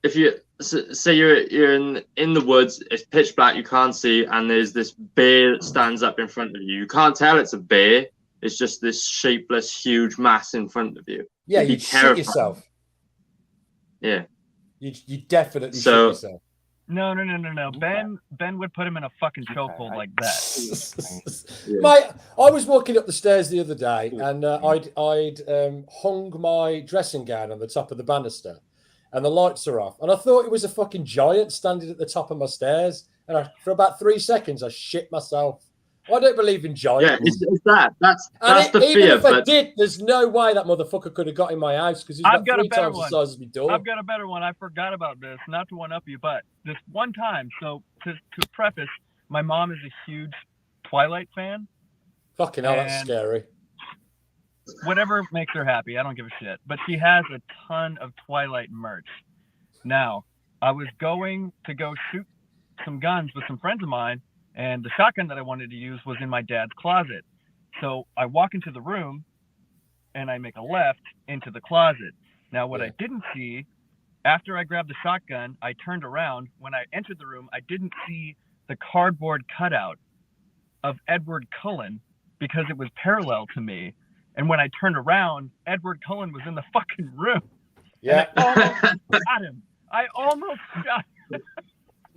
if you say you're in the woods, it's pitch black, you can't see, and there's this bear that stands up in front of you. You can't tell it's a bear. It's just this shapeless, huge mass in front of you. Yeah, You'd be you'd shit terrified. yourself. Yeah. You definitely shit So- yourself. No. Ben would put him in a fucking chokehold like that. Yeah. Mate, I was walking up the stairs the other day, and I'd hung my dressing gown on the top of the banister, and the lights are off, and I thought it was a fucking giant standing at the top of my stairs, and for about 3 seconds I shit myself. I don't believe in giants. Yeah, it's that. That's the even fear. if I But did, there's no way that motherfucker could have got in my house because he's I've got got a 3 better times one. the size of my door. I've got a better one. I forgot about this. Not to one up you, but this one time. So to preface, my mom is a huge Twilight fan. Fucking hell, that's And- scary. Whatever makes her happy, I don't give a shit. But she has a ton of Twilight merch. Now, I was going to go shoot some guns with some friends of mine, and the shotgun that I wanted to use was in my dad's closet. So I walk into the room, and I make a left into the closet. Now, what I didn't see, after I grabbed the shotgun, I turned around. When I entered the room, I didn't see the cardboard cutout of Edward Cullen because it was parallel to me. And when I turned around, Edward Cullen was in the fucking room. Yeah. I almost shot him.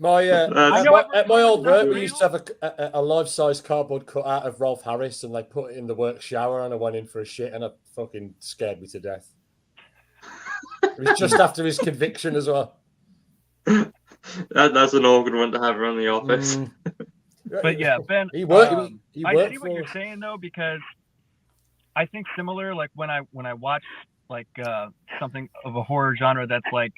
At my old work, we used to have a life-size cardboard cut out of Rolf Harris, and they put it in the work shower, and I went in for a shit, and it fucking scared me to death. It was just after his conviction as well. that's an awkward one to have around the office. But yeah, Ben, he worked. He I worked see for what you're us. saying though, because I think similar, like when I watch like something of a horror genre that's like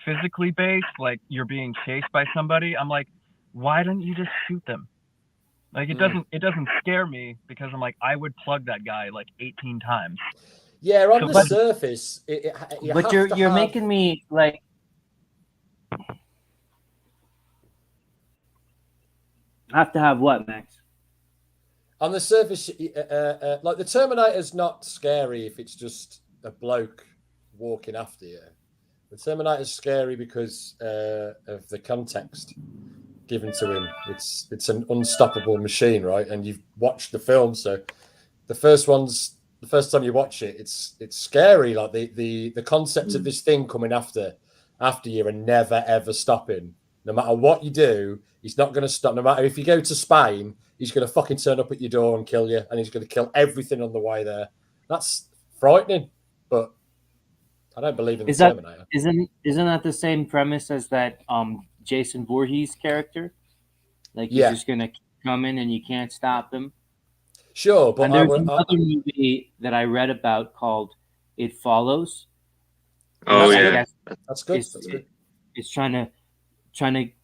physically based, like you're being chased by somebody, I'm like, why don't you just shoot them? Like it doesn't scare me because I'm like, I would plug that guy like 18 times. Yeah, on the surface, but you're making me like. Have to have what, Max? On the surface, like the Terminator's not scary if it's just a bloke walking after you. The Terminator's scary because of the context given to him. It's an unstoppable machine, right? And you've watched the film, so the first time you watch it, it's scary. Like the concept of this thing coming after you and never ever stopping. No matter what you do, he's not going to stop. No matter if you go to Spain, he's going to fucking turn up at your door and kill you, and he's going to kill everything on the way there. That's frightening, but I don't believe in the Terminator. Isn't that the same premise as that Jason Voorhees character? Like he's just going to come in and you can't stop him. Sure, but and there's another movie that I read about called It Follows. Oh yeah, that's good. That's good. It's trying to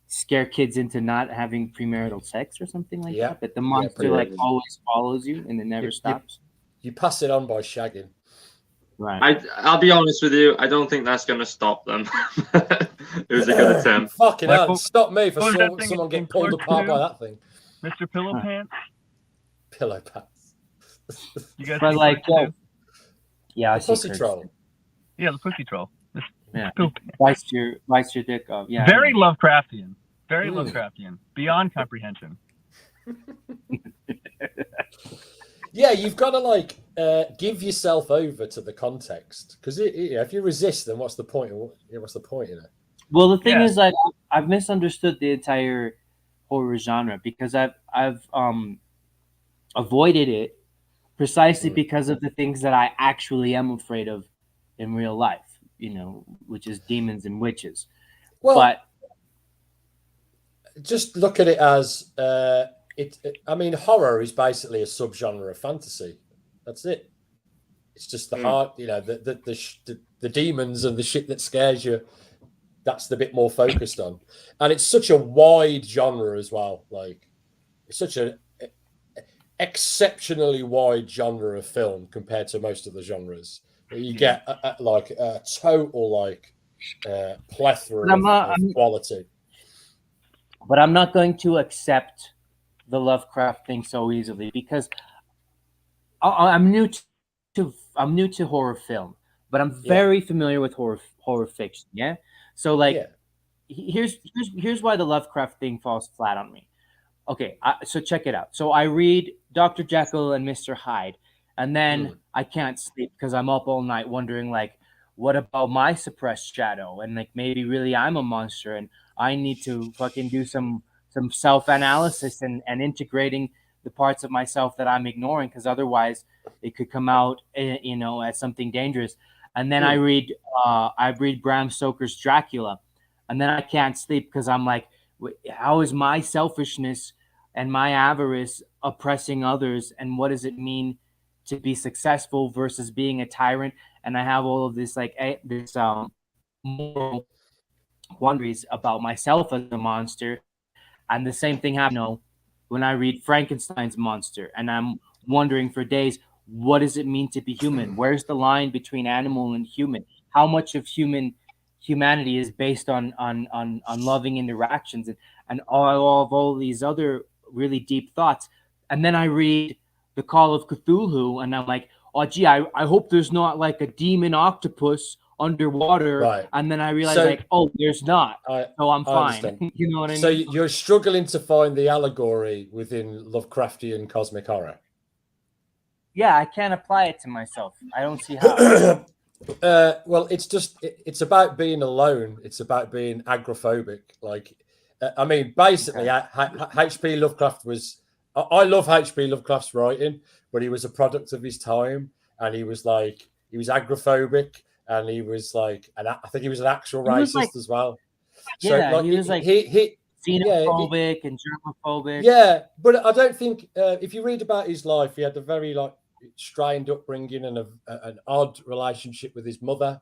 scare kids into not having premarital sex or something like that. But the monster always follows you and it never stops. You pass it on by shagging. Right. I'll be honest with you. I don't think that's going to stop them. It was a good attempt. Fucking hell! Stop me for someone getting pulled apart by that thing. Mr. Pillow Pants. Pillow Pants. You guys but like, yeah, the pussy troll. Yeah, the pussy troll. Yeah, bites your dick off. Yeah, very Lovecraftian. Very Lovecraftian. Beyond comprehension. Yeah, you've got to give yourself over to the context because if you resist, then what's the point? What's the point in it? Well, the thing is, like, I've misunderstood the entire horror genre because I've avoided it precisely because of the things that I actually am afraid of in real life. You know, which is demons and witches. Well, but just look at it as I mean, horror is basically a subgenre of fantasy. That's it. It's just the heart, you know, the demons and the shit that scares you. That's the bit more focused on, and it's such a wide genre as well. Like, it's such an exceptionally wide genre of film compared to most of the genres. You get a total plethora of quality. But I'm not going to accept the Lovecraft thing so easily because I'm new to horror film. but I'm very familiar with horror fiction. Yeah, so like here's why the Lovecraft thing falls flat on me. Okay, so check it out. So I read Dr. Jekyll and Mr. Hyde, and then I can't sleep because I'm up all night wondering, like, what about my suppressed shadow? And like maybe really I'm a monster, and I need to fucking do some self-analysis and integrating the parts of myself that I'm ignoring, because otherwise it could come out, you know, as something dangerous. And then I read Bram Stoker's Dracula, and then I can't sleep because I'm like, how is my selfishness and my avarice oppressing others, and what does it mean to be successful versus being a tyrant? And I have all of this like this moral quandaries about myself as a monster. And the same thing happens, you know, when I read Frankenstein's monster, and I'm wondering for days, what does it mean to be human? Where's the line between animal and human? How much of humanity is based on loving interactions, and all these other really deep thoughts. And then I read The Call of Cthulhu, and I'm like, oh gee, I hope there's not like a demon octopus underwater. Right. And then I realize, like, oh, there's not. So I'm fine. You know what I mean? So you're struggling to find the allegory within Lovecraftian cosmic horror. Yeah, I can't apply it to myself. I don't see how. Well, it's about being alone. It's about being agoraphobic. Like, I mean, basically, H.P. Lovecraft was. I love H.P. Lovecraft's writing, but he was a product of his time, and he was agoraphobic, and he was like, I think he was an actual racist as well. Yeah, so, like, he was like xenophobic and germophobic. Yeah, but I don't think if you read about his life, he had a very strained upbringing and an odd relationship with his mother.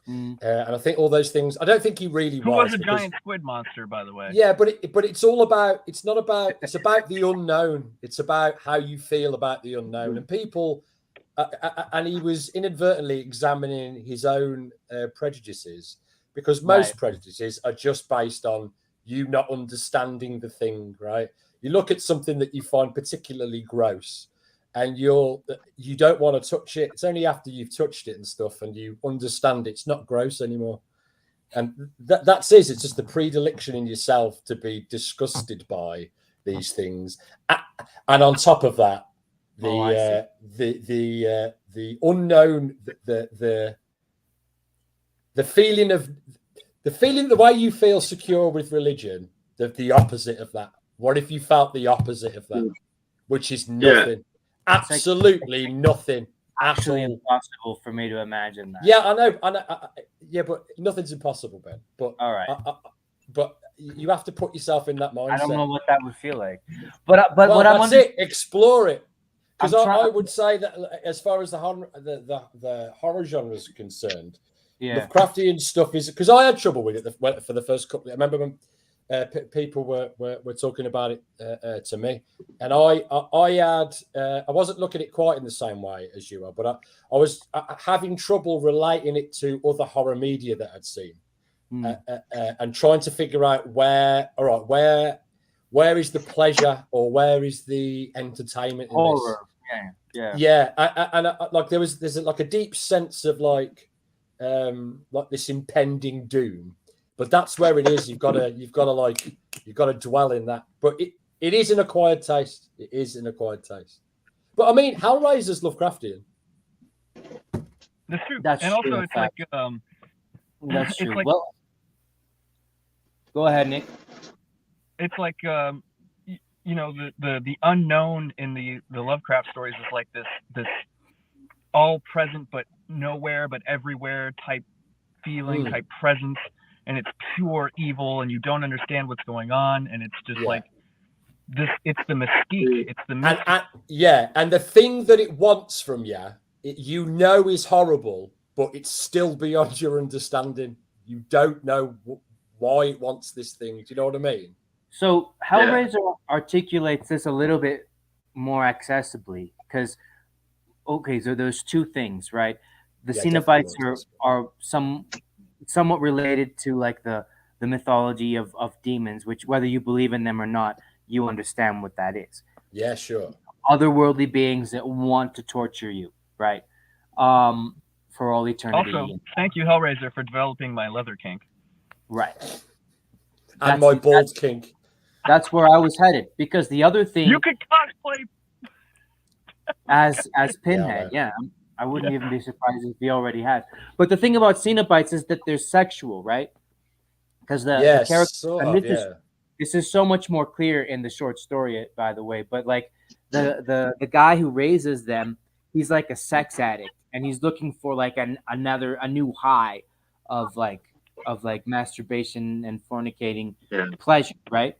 And I think all those things, I don't think he really Who was a giant squid monster, by the way. Yeah, but it's about the unknown. It's about how you feel about the unknown. And people, and he was inadvertently examining his own prejudices, because most prejudices are just based on you not understanding the thing, right? You look at something that you find particularly gross, and you don't want to touch it. It's only after you've touched it and stuff and you understand it's not gross anymore. And that's it. It's just the predilection in yourself to be disgusted by these things. And on top of that, the unknown, the feeling the way you feel secure with religion, the opposite of that. What if you felt the opposite of that, which is nothing? Absolutely nothing. Actually impossible for me to imagine that. Yeah, I know. Yeah, but nothing's impossible, Ben. But all right. But you have to put yourself in that mindset. I don't know what that would feel like. But well, what that's it. Explore it. Because I would say that as far as the horror genre is concerned, Lovecraftian stuff is, because I had trouble with it for the first couple. I remember when people were talking about it to me, and I wasn't looking at it quite in the same way as you are, but I was having trouble relating it to other horror media that I'd seen, and trying to figure out where is the pleasure or where is the entertainment in horror. And like there's like a deep sense of like this impending doom. But that's where it is. You've got to dwell in that. But it is an acquired taste. It is an acquired taste. But I mean, Hellraiser's Lovecraftian. That's true. That's and true, also it's like that's true. Like, well, go ahead, Nick. It's like you know, the unknown in the Lovecraft stories is like this all present but nowhere but everywhere type feeling, type presence. And it's pure evil, and you don't understand what's going on, and it's just like this. It's the mystique. It's the mystique. And the thing that it wants from you, is horrible, but it's still beyond your understanding. You don't know why it wants this thing. Do you know what I mean? So Hellraiser articulates this a little bit more accessibly, because so there's two things, right? The Cenobites are somewhat related to like the mythology of demons, which whether you believe in them or not, you understand what that is. Yeah, sure. Otherworldly beings that want to torture you, right? for all eternity. Also, thank you, Hellraiser, for developing my leather kink. Right. And my bald kink. That's where I was headed, because the other thing You could cosplay as Pinhead, I wouldn't even be surprised if he already had. But the thing about Cenobites is that they're sexual, right? Because the character, sort and of, this is so much more clear in the short story, by the way. But like the guy who raises them, he's like a sex addict, and he's looking for like a new high of masturbation and fornicating pleasure, right?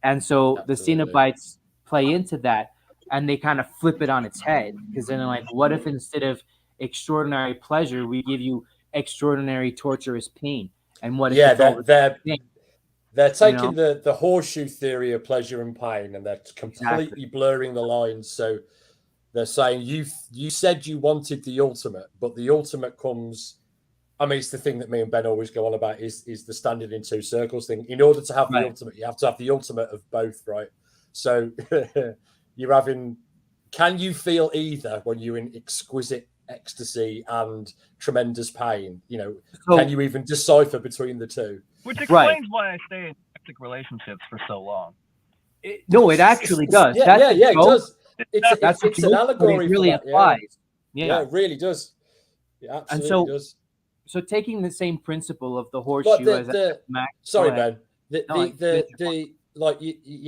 And so the Cenobites play into that, and they kind of flip it on its head, because then they're like, what if instead of extraordinary pleasure, we give you extraordinary torturous pain? And what if they're taking the horseshoe theory of pleasure and pain, and they're completely blurring the lines. So they're saying you said you wanted the ultimate, but the ultimate comes. I mean, it's the thing that me and Ben always go on about is the standing in two circles thing. In order to have the ultimate, you have to have the ultimate of both, right? So you're having. Can you feel either when you're in exquisite ecstasy and tremendous pain? Can you even decipher between the two? Which explains why I stay in toxic relationships for so long. It actually does. It does. It's an allegory. It really applies. Yeah, it really does. It absolutely does. So taking the same principle of the horseshoe sorry, Ben. You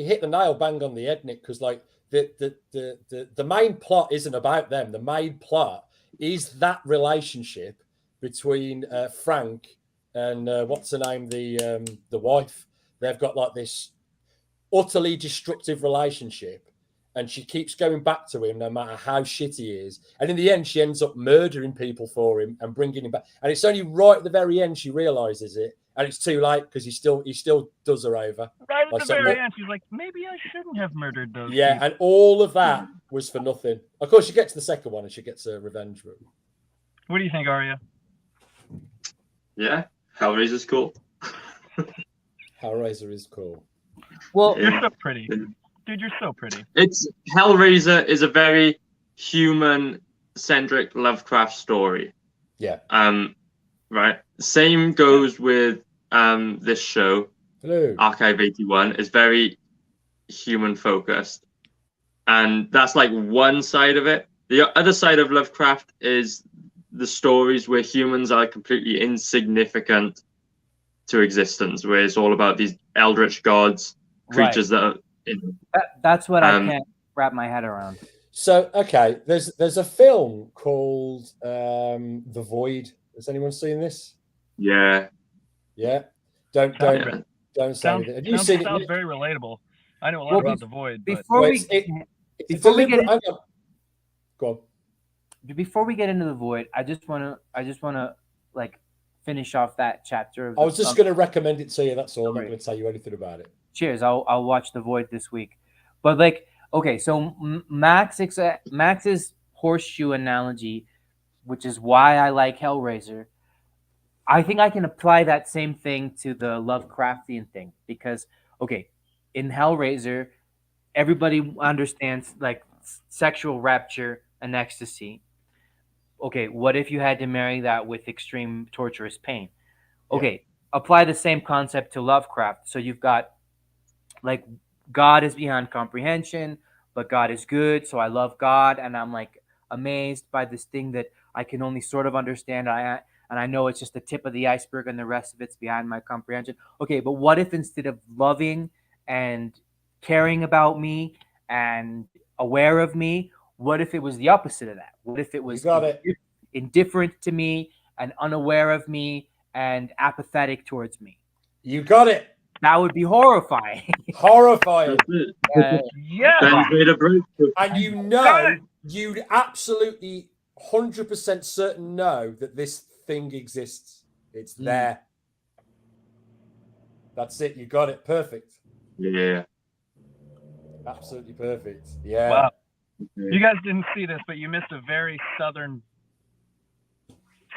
hit the nail bang on the head, Nick, because like the main plot isn't about them. The main plot is that relationship between Frank and what's her name, the wife. They've got like this utterly destructive relationship, and she keeps going back to him no matter how shit he is. And in the end, she ends up murdering people for him and bringing him back. And it's only right at the very end she realizes it, and it's too late because he still does her over. Right at the very end, she's like, maybe I shouldn't have murdered those people. And all of that was for nothing. Of course, she gets to the second one and she gets her revenge. What do you think, Arya? Yeah, Hellraiser's cool. Hellraiser is cool. Well, you're so pretty. Dude, you're so pretty. Hellraiser is a very human-centric Lovecraft story. Yeah. Right. Same goes with this show. Hello. Archive 81 is very human-focused, and that's like one side of it. The other side of Lovecraft is the stories where humans are completely insignificant to existence, where it's all about these eldritch gods, creatures that are. That's what I can't wrap my head around. So, okay, there's a film called The Void. Has anyone seen this? Yeah. Yeah. Don't say anything. Have you seen it? Sounds very relatable. I know a lot about The Void. Before we get into The Void, I just wanna like finish off that chapter. I was just going to recommend it to you. That's all. I'm not going to tell you anything about it. Cheers. I'll watch The Void this week. But like, okay, so Max's horseshoe analogy, which is why I like Hellraiser, I think I can apply that same thing to the Lovecraftian thing, because okay, in Hellraiser, everybody understands like sexual rapture and ecstasy. Okay, what if you had to marry that with extreme torturous pain? Okay, apply the same concept to Lovecraft. So you've got like God is beyond comprehension, but God is good. So I love God, and I'm like amazed by this thing that I can only sort of understand. And I know it's just the tip of the iceberg, and the rest of it's beyond my comprehension. Okay, but what if instead of loving and caring about me and aware of me, what if it was the opposite of that? What if it was indifferent to me and unaware of me and apathetic towards me? You got it. That would be horrifying. Horrifying. Yeah. And you'd absolutely 100% certain know that this thing exists. It's there. That's it. You got it. Perfect. Yeah. Absolutely perfect. Yeah. Wow. You guys didn't see this, but you missed a very southern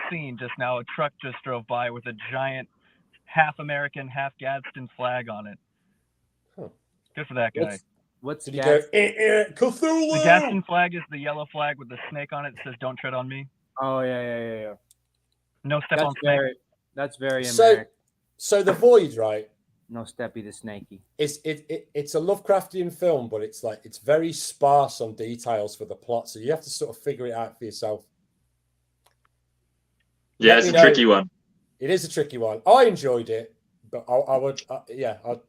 scene just now. A truck just drove by with a giant half American, half Gadsden flag on it. Huh. Good for that guy. What's Did he go, Cthulhu? The Gadsden flag is the yellow flag with the snake on it that says "Don't tread on me." Oh yeah. No step on snake. That's very So, American. so The Void, right? No Steppy the Snakey. It's a Lovecraftian film, but it's very sparse on details for the plot, so you have to sort of figure it out for yourself. Yeah, it's a tricky one. It is a tricky one. I enjoyed it, but I would, yeah. Do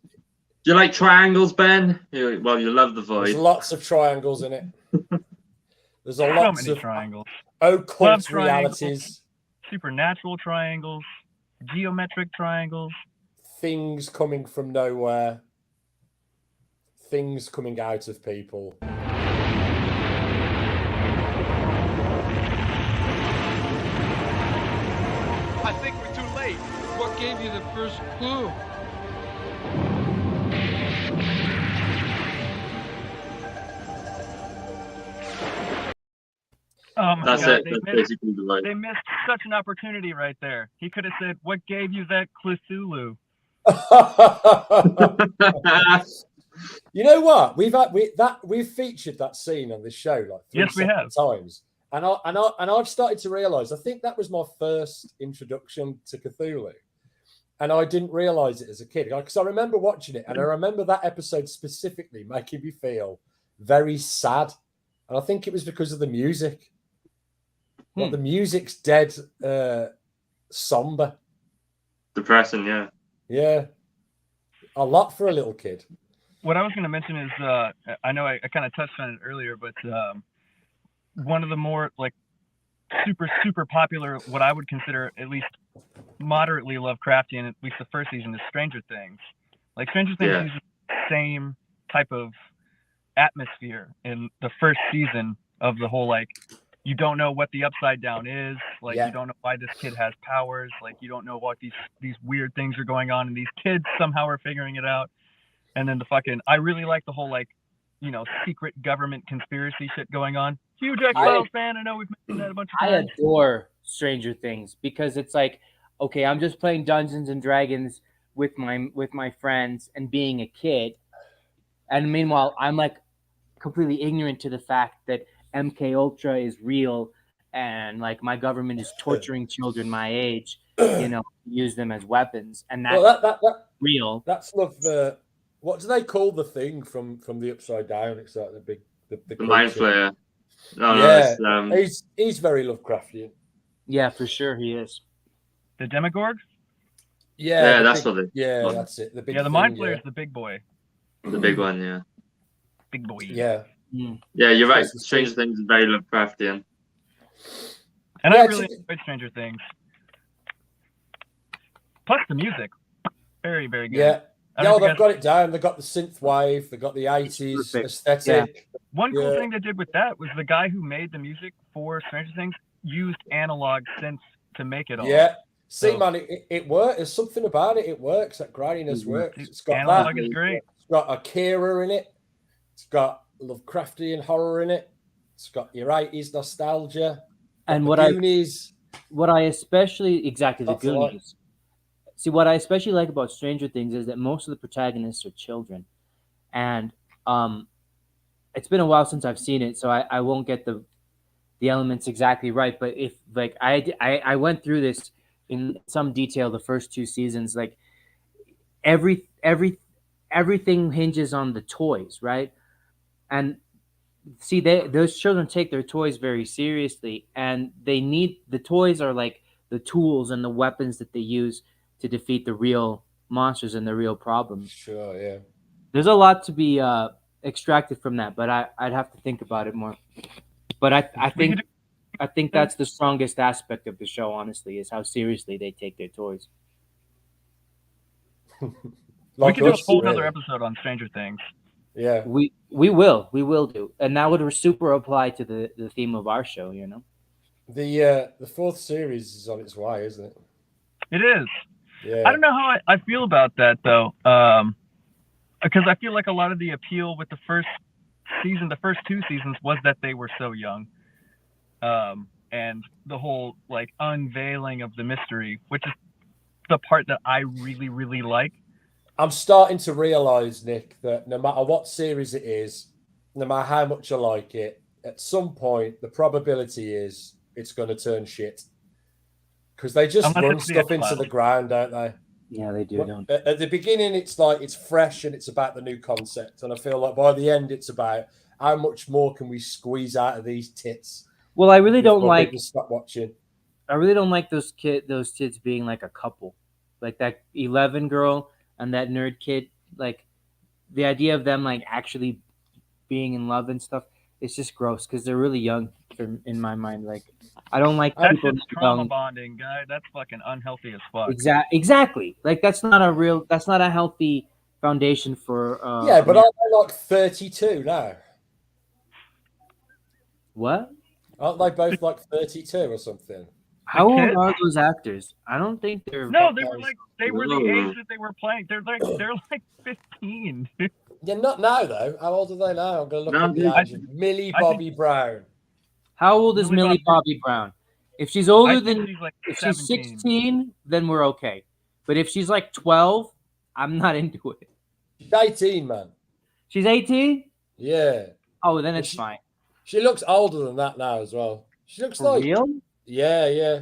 you like triangles, Ben? Well, you love The Void. There's lots of triangles in it. There's lots of triangles. Occult realities. Supernatural triangles. Geometric triangles. Things coming from nowhere. Things coming out of people. I think we're too late. What gave you the first clue? Oh my That's God. it. That's basically The Void. They missed such an opportunity right there. He could have said, "What gave you that Cthulhu?" You know what? We've featured that scene on this show like three times, and I've started to realize I think that was my first introduction to Cthulhu, and I didn't realize it as a kid because I remember watching it, and I remember that episode specifically making me feel very sad, and I think it was because of the music. Well, the music's dead, somber, depressing. Yeah, a lot for a little kid. What I was going to mention is, I know I kind of touched on it earlier, but one of the more like super popular, what I would consider at least moderately Lovecraftian, at least the first season, is Stranger Things. Like Stranger Things uses the same type of atmosphere in the first season of the whole, like, you don't know what the upside down is, like you don't know why this kid has powers, like you don't know what these weird things are going on, and these kids somehow are figuring it out. And then I really like the whole, like, you know, secret government conspiracy shit going on. Huge X-Files fan. I know we've mentioned that a bunch of times. I adore Stranger Things because it's like, okay, I'm just playing Dungeons and Dragons with my friends and being a kid, and meanwhile I'm like completely ignorant to the fact that MK Ultra is real and like my government is torturing children my age, you know, use them as weapons, and that's real. That's what do they call the thing from the Upside Down? It's like the Mind Flayer. He's very Lovecraftian. Yeah, for sure he is. The Demogorg? Yeah, that's what it. Yeah, that's it. The Mind Flayer is the big boy. The big one, yeah. Big boy. Yeah. Yeah, you're right. Stranger Things is very Lovecraftian. And I really enjoyed Stranger Things. Plus the music. Very, very good. Yeah. They've got it down. They've got the synth wave. They've got the 80s aesthetic. Yeah. One cool thing they did with that was the guy who made the music for Stranger Things used analog synths to make it all. Yeah. See, man, it works. There's something about it. It works. That grindiness works. It's got analog is great. It's got Akira in it. It's got Lovecraftian horror in it. It's got your 80s nostalgia. And what I especially the Goonies. See, what I especially like about Stranger Things is that most of the protagonists are children, and it's been a while since I've seen it, so I won't get the elements exactly right. But if like I went through this in some detail the first two seasons, like everything hinges on the toys, right? And see, those children take their toys very seriously, and the toys are like the tools and the weapons that they use to defeat the real monsters and the real problems. Sure, yeah. There's a lot to be extracted from that, but I'd have to think about it more. But I think that's the strongest aspect of the show, honestly, is how seriously they take their toys. We could do a whole other episode on Stranger Things. Yeah. We will do. And that would super apply to the theme of our show, you know. The fourth series is on its way, isn't it? It is. Yeah. I don't know how I feel about that though, because I feel like a lot of the appeal with the first two seasons was that they were so young, and the whole like unveiling of the mystery, which is the part that I really, really like. I'm starting to realize, Nick, that no matter what series it is, no matter how much I like it, at some point the probability is it's going to turn shit. Because they just Unless run it's the stuff into X-Files. the ground, don't they? Yeah, they do. Don't At the beginning, it's like it's fresh and it's about the new concept, and I feel like by the end, it's about how much more can we squeeze out of these tits. Well, I really don't before like. people stop watching. I really don't like those kids being like a couple, like that 11 girl and that nerd kid. Like the idea of them like actually being in love and stuff. It's just gross because they're really young in my mind. Like I don't like That's people just trauma young. bonding, guy. That's fucking unhealthy as fuck. Exactly. Like that's not a healthy foundation for. Yeah, but aren't they like 32 now? What? Aren't they both like 32 or something? How old are those actors? I don't think they're. No, they were the age that they were playing. They're like 15. Yeah, not now though. How old are they now? I'm gonna look up the age of Millie Bobby Brown. How old is Millie Bobby Brown? If she's older than she's like if 17. she's 16, then we're okay. But if she's like 12, I'm not into it. She's 18, man. She's 18? Yeah. Oh, then it's fine. She looks older than that now as well. She looks For like real? Yeah.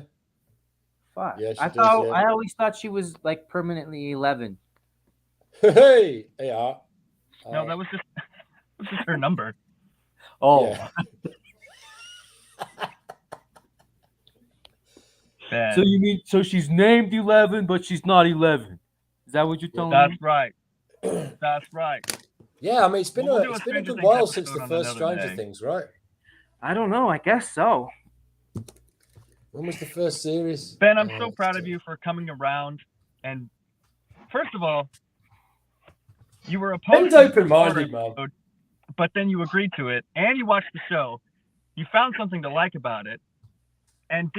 Fuck. Yeah, I always thought she was like permanently 11. Hey, yeah. No, that was just her number. Oh. Yeah. So she's named 11, but she's not 11. Is that what you're telling me? That's right. That's right. Yeah, I mean it's been We'll a do a good Stranger while Things since the episode on first another Stranger day. Things, right? I don't know. I guess so. When was the first series? Ben, I'm so proud of you for coming around. And first of all, you were opposed Ben's open-minded, man. But then you agreed to it, and you watched the show. You found something to like about it, and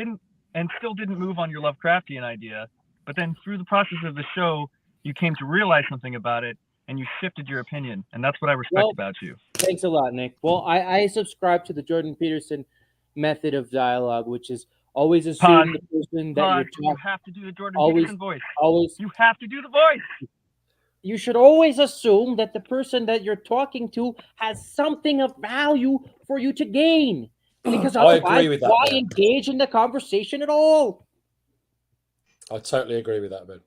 still didn't move on your Lovecraftian idea. But then through the process of the show, you came to realize something about it, and you shifted your opinion. And that's what I respect about you. Thanks a lot, Nick. Well, I subscribe to the Jordan Peterson method of dialogue, which is always assume the person that you're talking. You have to do the Jordan Peterson voice. Always. You have to do the voice. You should always assume that the person that you're talking to has something of value for you to gain. Because I agree otherwise, with that, why Ben. engage in the conversation at all? I totally agree with that, Ben.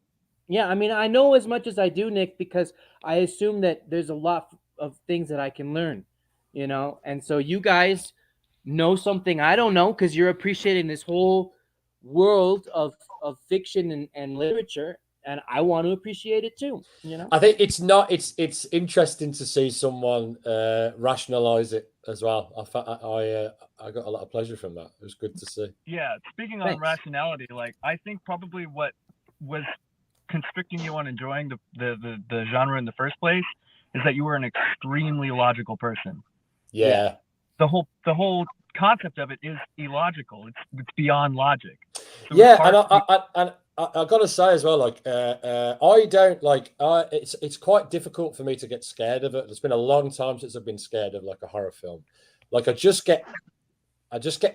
Yeah, I mean, I know as much as I do, Nick, because I assume that there's a lot of things that I can learn, you know? And so you guys know something I don't know because you're appreciating this whole world of fiction and literature, and I want to appreciate it too, you know? I think it's interesting to see someone rationalize it as well. I got a lot of pleasure from that. It was good to see. Yeah, speaking on rationality, like I think probably what was constricting you on enjoying the genre in the first place is that you were an extremely logical person. Yeah. The whole concept of it is illogical. It's beyond logic. So yeah, and I gotta say as well, like I don't like. It's quite difficult for me to get scared of it. It's been a long time since I've been scared of like a horror film. Like I just get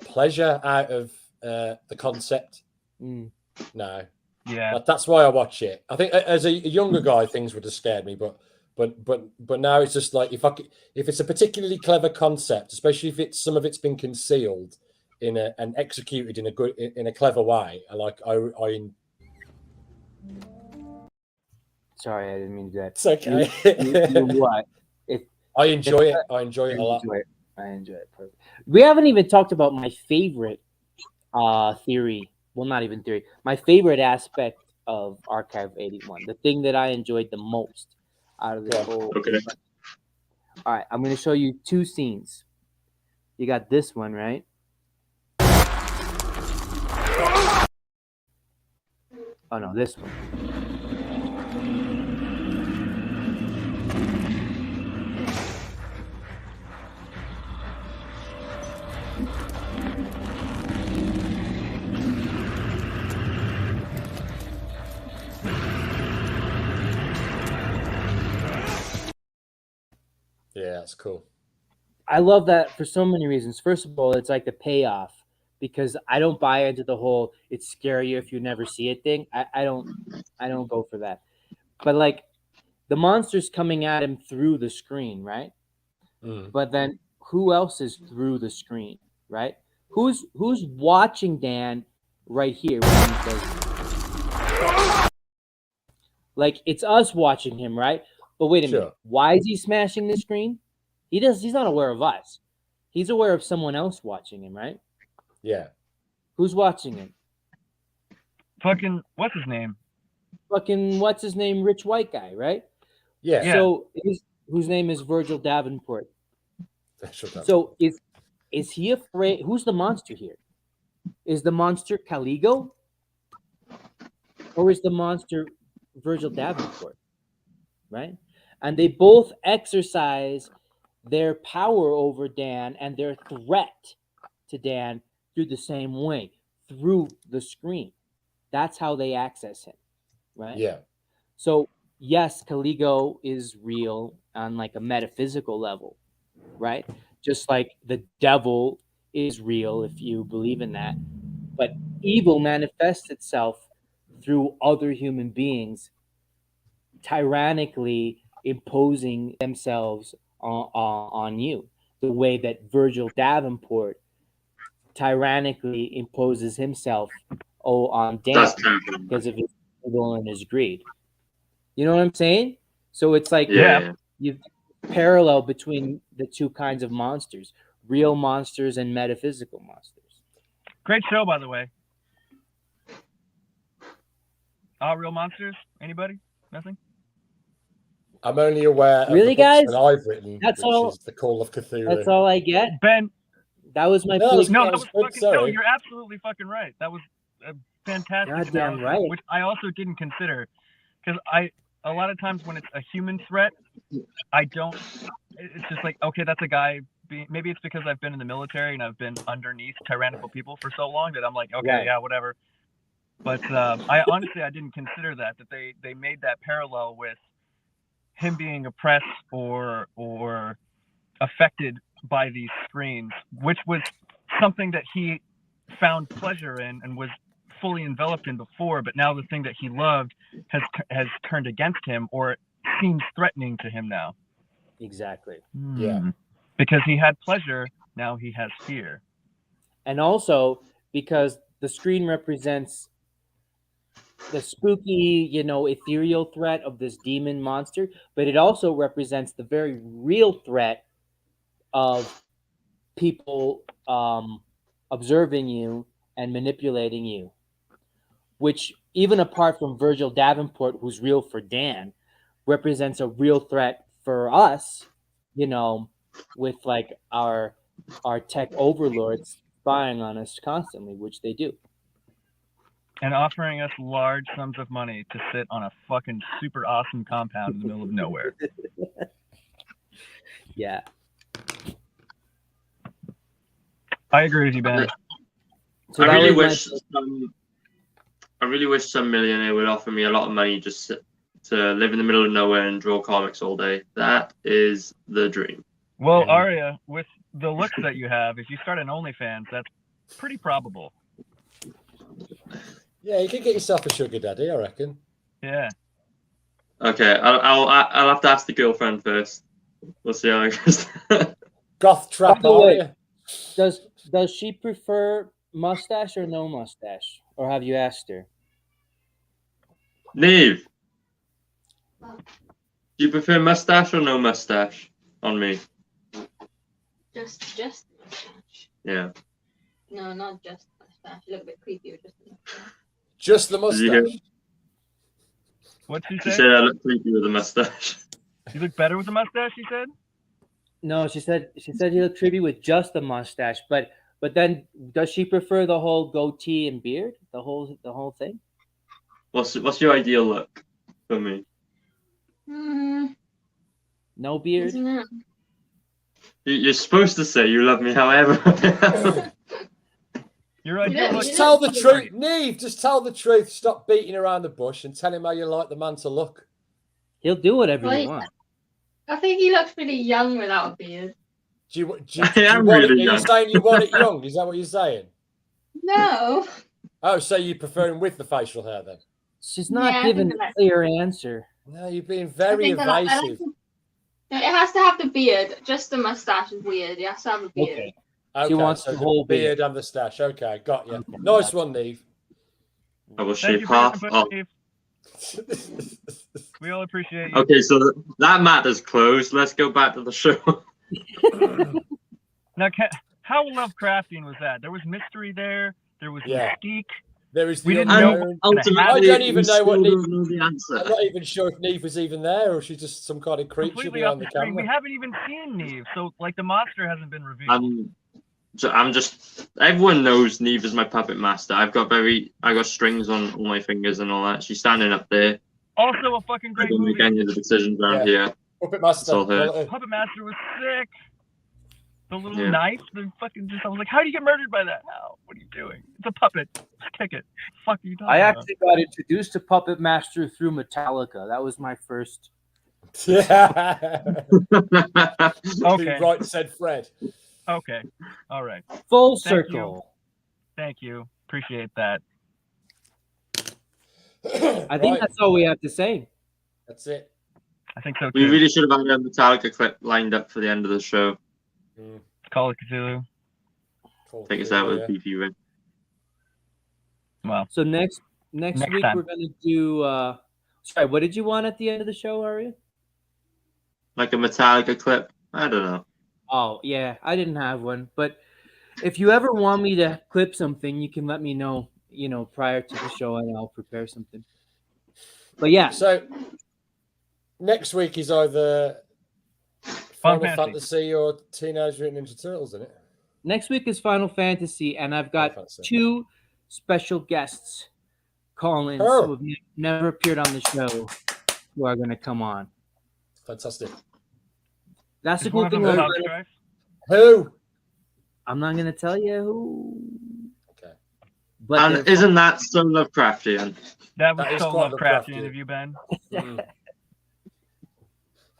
pleasure out of the concept. No. Yeah. Like, that's why I watch it. I think as a younger guy, things would have scared me, but now it's just like if it's a particularly clever concept, especially if some of it's been concealed and executed in a clever way. Sorry, I didn't mean to do that. It's okay. You what? I enjoy it. I enjoy it a lot. I enjoy it. Perfect. We haven't even talked about my favorite theory. Well, not even theory. My favorite aspect of Archive 81. The thing that I enjoyed the most out of this whole. Okay. All right, I'm going to show you two scenes. You got this one, right? Oh no, this one. Yeah, that's cool. I love that for so many reasons. First of all, it's like the payoff because I don't buy into the whole "it's scary if you never see it" thing. I don't go for that. But like the monster's coming at him through the screen, right? But then who else is through the screen, right? Who's watching Dan right here when he says, like, it's us watching him, right? But wait a minute. Why is he smashing the screen? He's not aware of us. He's aware of someone else watching him, right? Yeah. Who's watching him? Fucking, what's his name? Fucking, what's his name? Rich white guy, right? Yeah. So, whose name is Virgil Davenport. So, is he afraid? Who's the monster here? Is the monster Caligo? Or is the monster Virgil Davenport? Right? And they both exercise their power over Dan and their threat to Dan through the same way, through the screen. That's how they access him, right? Yeah. So, yes, Caligo is real on like a metaphysical level, right? Just like the devil is real if you believe in that. But evil manifests itself through other human beings tyrannically imposing themselves on you, the way that Virgil Davenport tyrannically imposes himself on Dan because of his evil and his greed. You know what I'm saying? So it's like you've parallel between the two kinds of monsters, real monsters and metaphysical monsters. Great show, by the way. Real monsters? Anybody? Nothing? I'm only aware of really, the books guys? that I've written, That's which all. is The Call of Cthulhu. That's all I get. Ben, that was my. No, you're absolutely fucking right. That was a fantastic Goddamn analysis, right. which I also didn't consider, because a lot of times when it's a human threat, I don't. It's just like, okay, that's a guy. Maybe it's because I've been in the military and I've been underneath tyrannical people for so long that I'm like, okay, Right. yeah, whatever. But I honestly didn't consider that they made that parallel with him being oppressed or affected by these screens, which was something that he found pleasure in and was fully enveloped in before, but now the thing that he loved has turned against him, or seems threatening to him now. Exactly. Yeah. Because he had pleasure, now he has fear. And also because the screen represents the spooky, ethereal threat of this demon monster, but it also represents the very real threat of people observing you and manipulating you, which, even apart from Virgil Davenport, who's real for Dan, represents a real threat for us, with like our tech overlords spying on us constantly, which they do. And offering us large sums of money to sit on a fucking super awesome compound in the middle of nowhere. Yeah. I agree with you, Ben. So I really wish some millionaire would offer me a lot of money just to live in the middle of nowhere and draw comics all day. That is the dream. Well, Arya, with the looks that you have, if you start an OnlyFans, that's pretty probable. Yeah, you could get yourself a sugar daddy, I reckon. Yeah. Okay, I'll have to ask the girlfriend first. We'll see how it goes. Goth trap, Arya. Does she prefer mustache or no mustache? Or have you asked her? Neve, do you prefer mustache or no mustache on me? Just mustache. Yeah. No, not just mustache. You look a bit creepy with just the mustache. Just the mustache. What'd she She say? said I look creepy with a mustache. You look better with a mustache, she said? No, she said you look creepy with just the mustache, but then does she prefer the whole goatee and beard? The whole thing? What's your ideal look for me? No beard? You're supposed to say you love me however. Just tell the truth, Neve. Just tell the truth. Stop beating around the bush and tell him how you like the man to look. He'll do whatever you want. I think he looks pretty young without a beard. Are you saying you want it young? Is that what you're saying? No. Oh, so you prefer him with the facial hair then? She's not giving a clear answer. No, you're being very evasive. No, it has to have the beard. Just the mustache is weird. It has to have a beard. Okay, She wants so the whole beard and the stash. Okay, got you. Nice one, Neve. I will Thank shave you for your half input, off. Steve. We all appreciate you. Okay, so that matter's closed. Let's go back to the show. Now, how Lovecraftian was that? There was mystery there. There was mystique. There is we the didn't know. unknown. Ultimately, I don't even know what Neve. know the answer. I'm not even sure if Neve was even there, or she's just some kind of creature Completely off behind the the screen. camera. We haven't even seen Neve, so like the monster hasn't been revealed. I'm just. Everyone knows Neve is my puppet master. I got strings on all my fingers and all that. She's standing up there. Also, a fucking great I don't movie. make any of the decisions around here. Puppet Master. It's all her. Puppet Master was sick. The little knife, the fucking I was like, how do you get murdered by that? How? What are you doing? It's a puppet. Just kick it. Fuck you talking I about? actually got introduced to Puppet Master through Metallica. That was my first. Yeah. Okay. Right, said Fred. Okay. All right. Full Thank circle. Thank you. Appreciate that. I think that's all we have to say. That's it. I think so too. We really should have had a Metallica clip lined up for the end of the show. Call it Cthulhu. Take us out with beefy ring. Well. So next week time. we're gonna do. Sorry, what did you want at the end of the show, Arya? Like a Metallica clip? I don't know. Oh yeah, I didn't have one, but if you ever want me to clip something, you can let me know. Prior to the show, and I'll prepare something. But yeah. So next week is either Final Fantasy or Teenage Mutant Ninja Turtles, isn't it? Next week is Final Fantasy, and I've got two special guests calling who have never appeared on the show who are going to come on. Fantastic. That's the cool thing. Who? I'm not going to tell you who. Okay. But and isn't that so Lovecraftian? That was so Lovecraftian of you, Ben.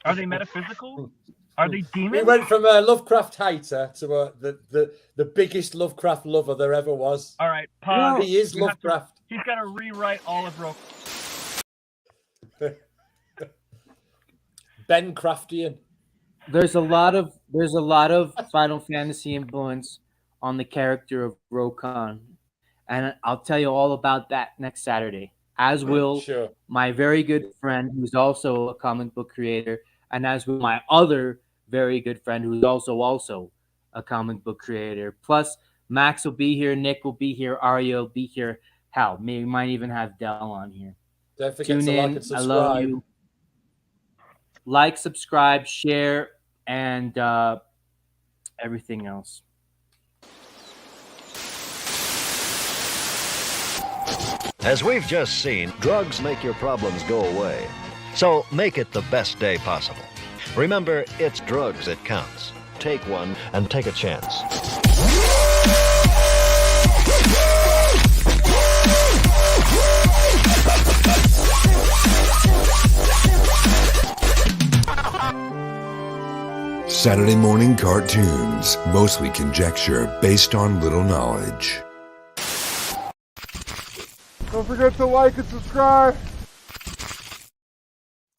Are they metaphysical? Are they demons? We went from a Lovecraft hater to the biggest Lovecraft lover there ever was. All right, pause. He is Lovecraft. He's got to rewrite all of Rogue. Ben Craftian. There's a lot of Final Fantasy influence on the character of Rokan, and I'll tell you all about that next Saturday. As will my very good friend, who's also a comic book creator, and as will my other very good friend, who's also a comic book creator. Plus, Max will be here, Nick will be here, Arya will be here. Hell, we might even have Del on here. Don't forget Tune to in. like and subscribe. I love you. Like, subscribe, share, and everything else. As we've just seen, drugs make your problems go away. So make it the best day possible. Remember, it's drugs that counts. Take one and take a chance. Saturday morning cartoons, mostly conjecture based on little knowledge. Don't forget to like and subscribe.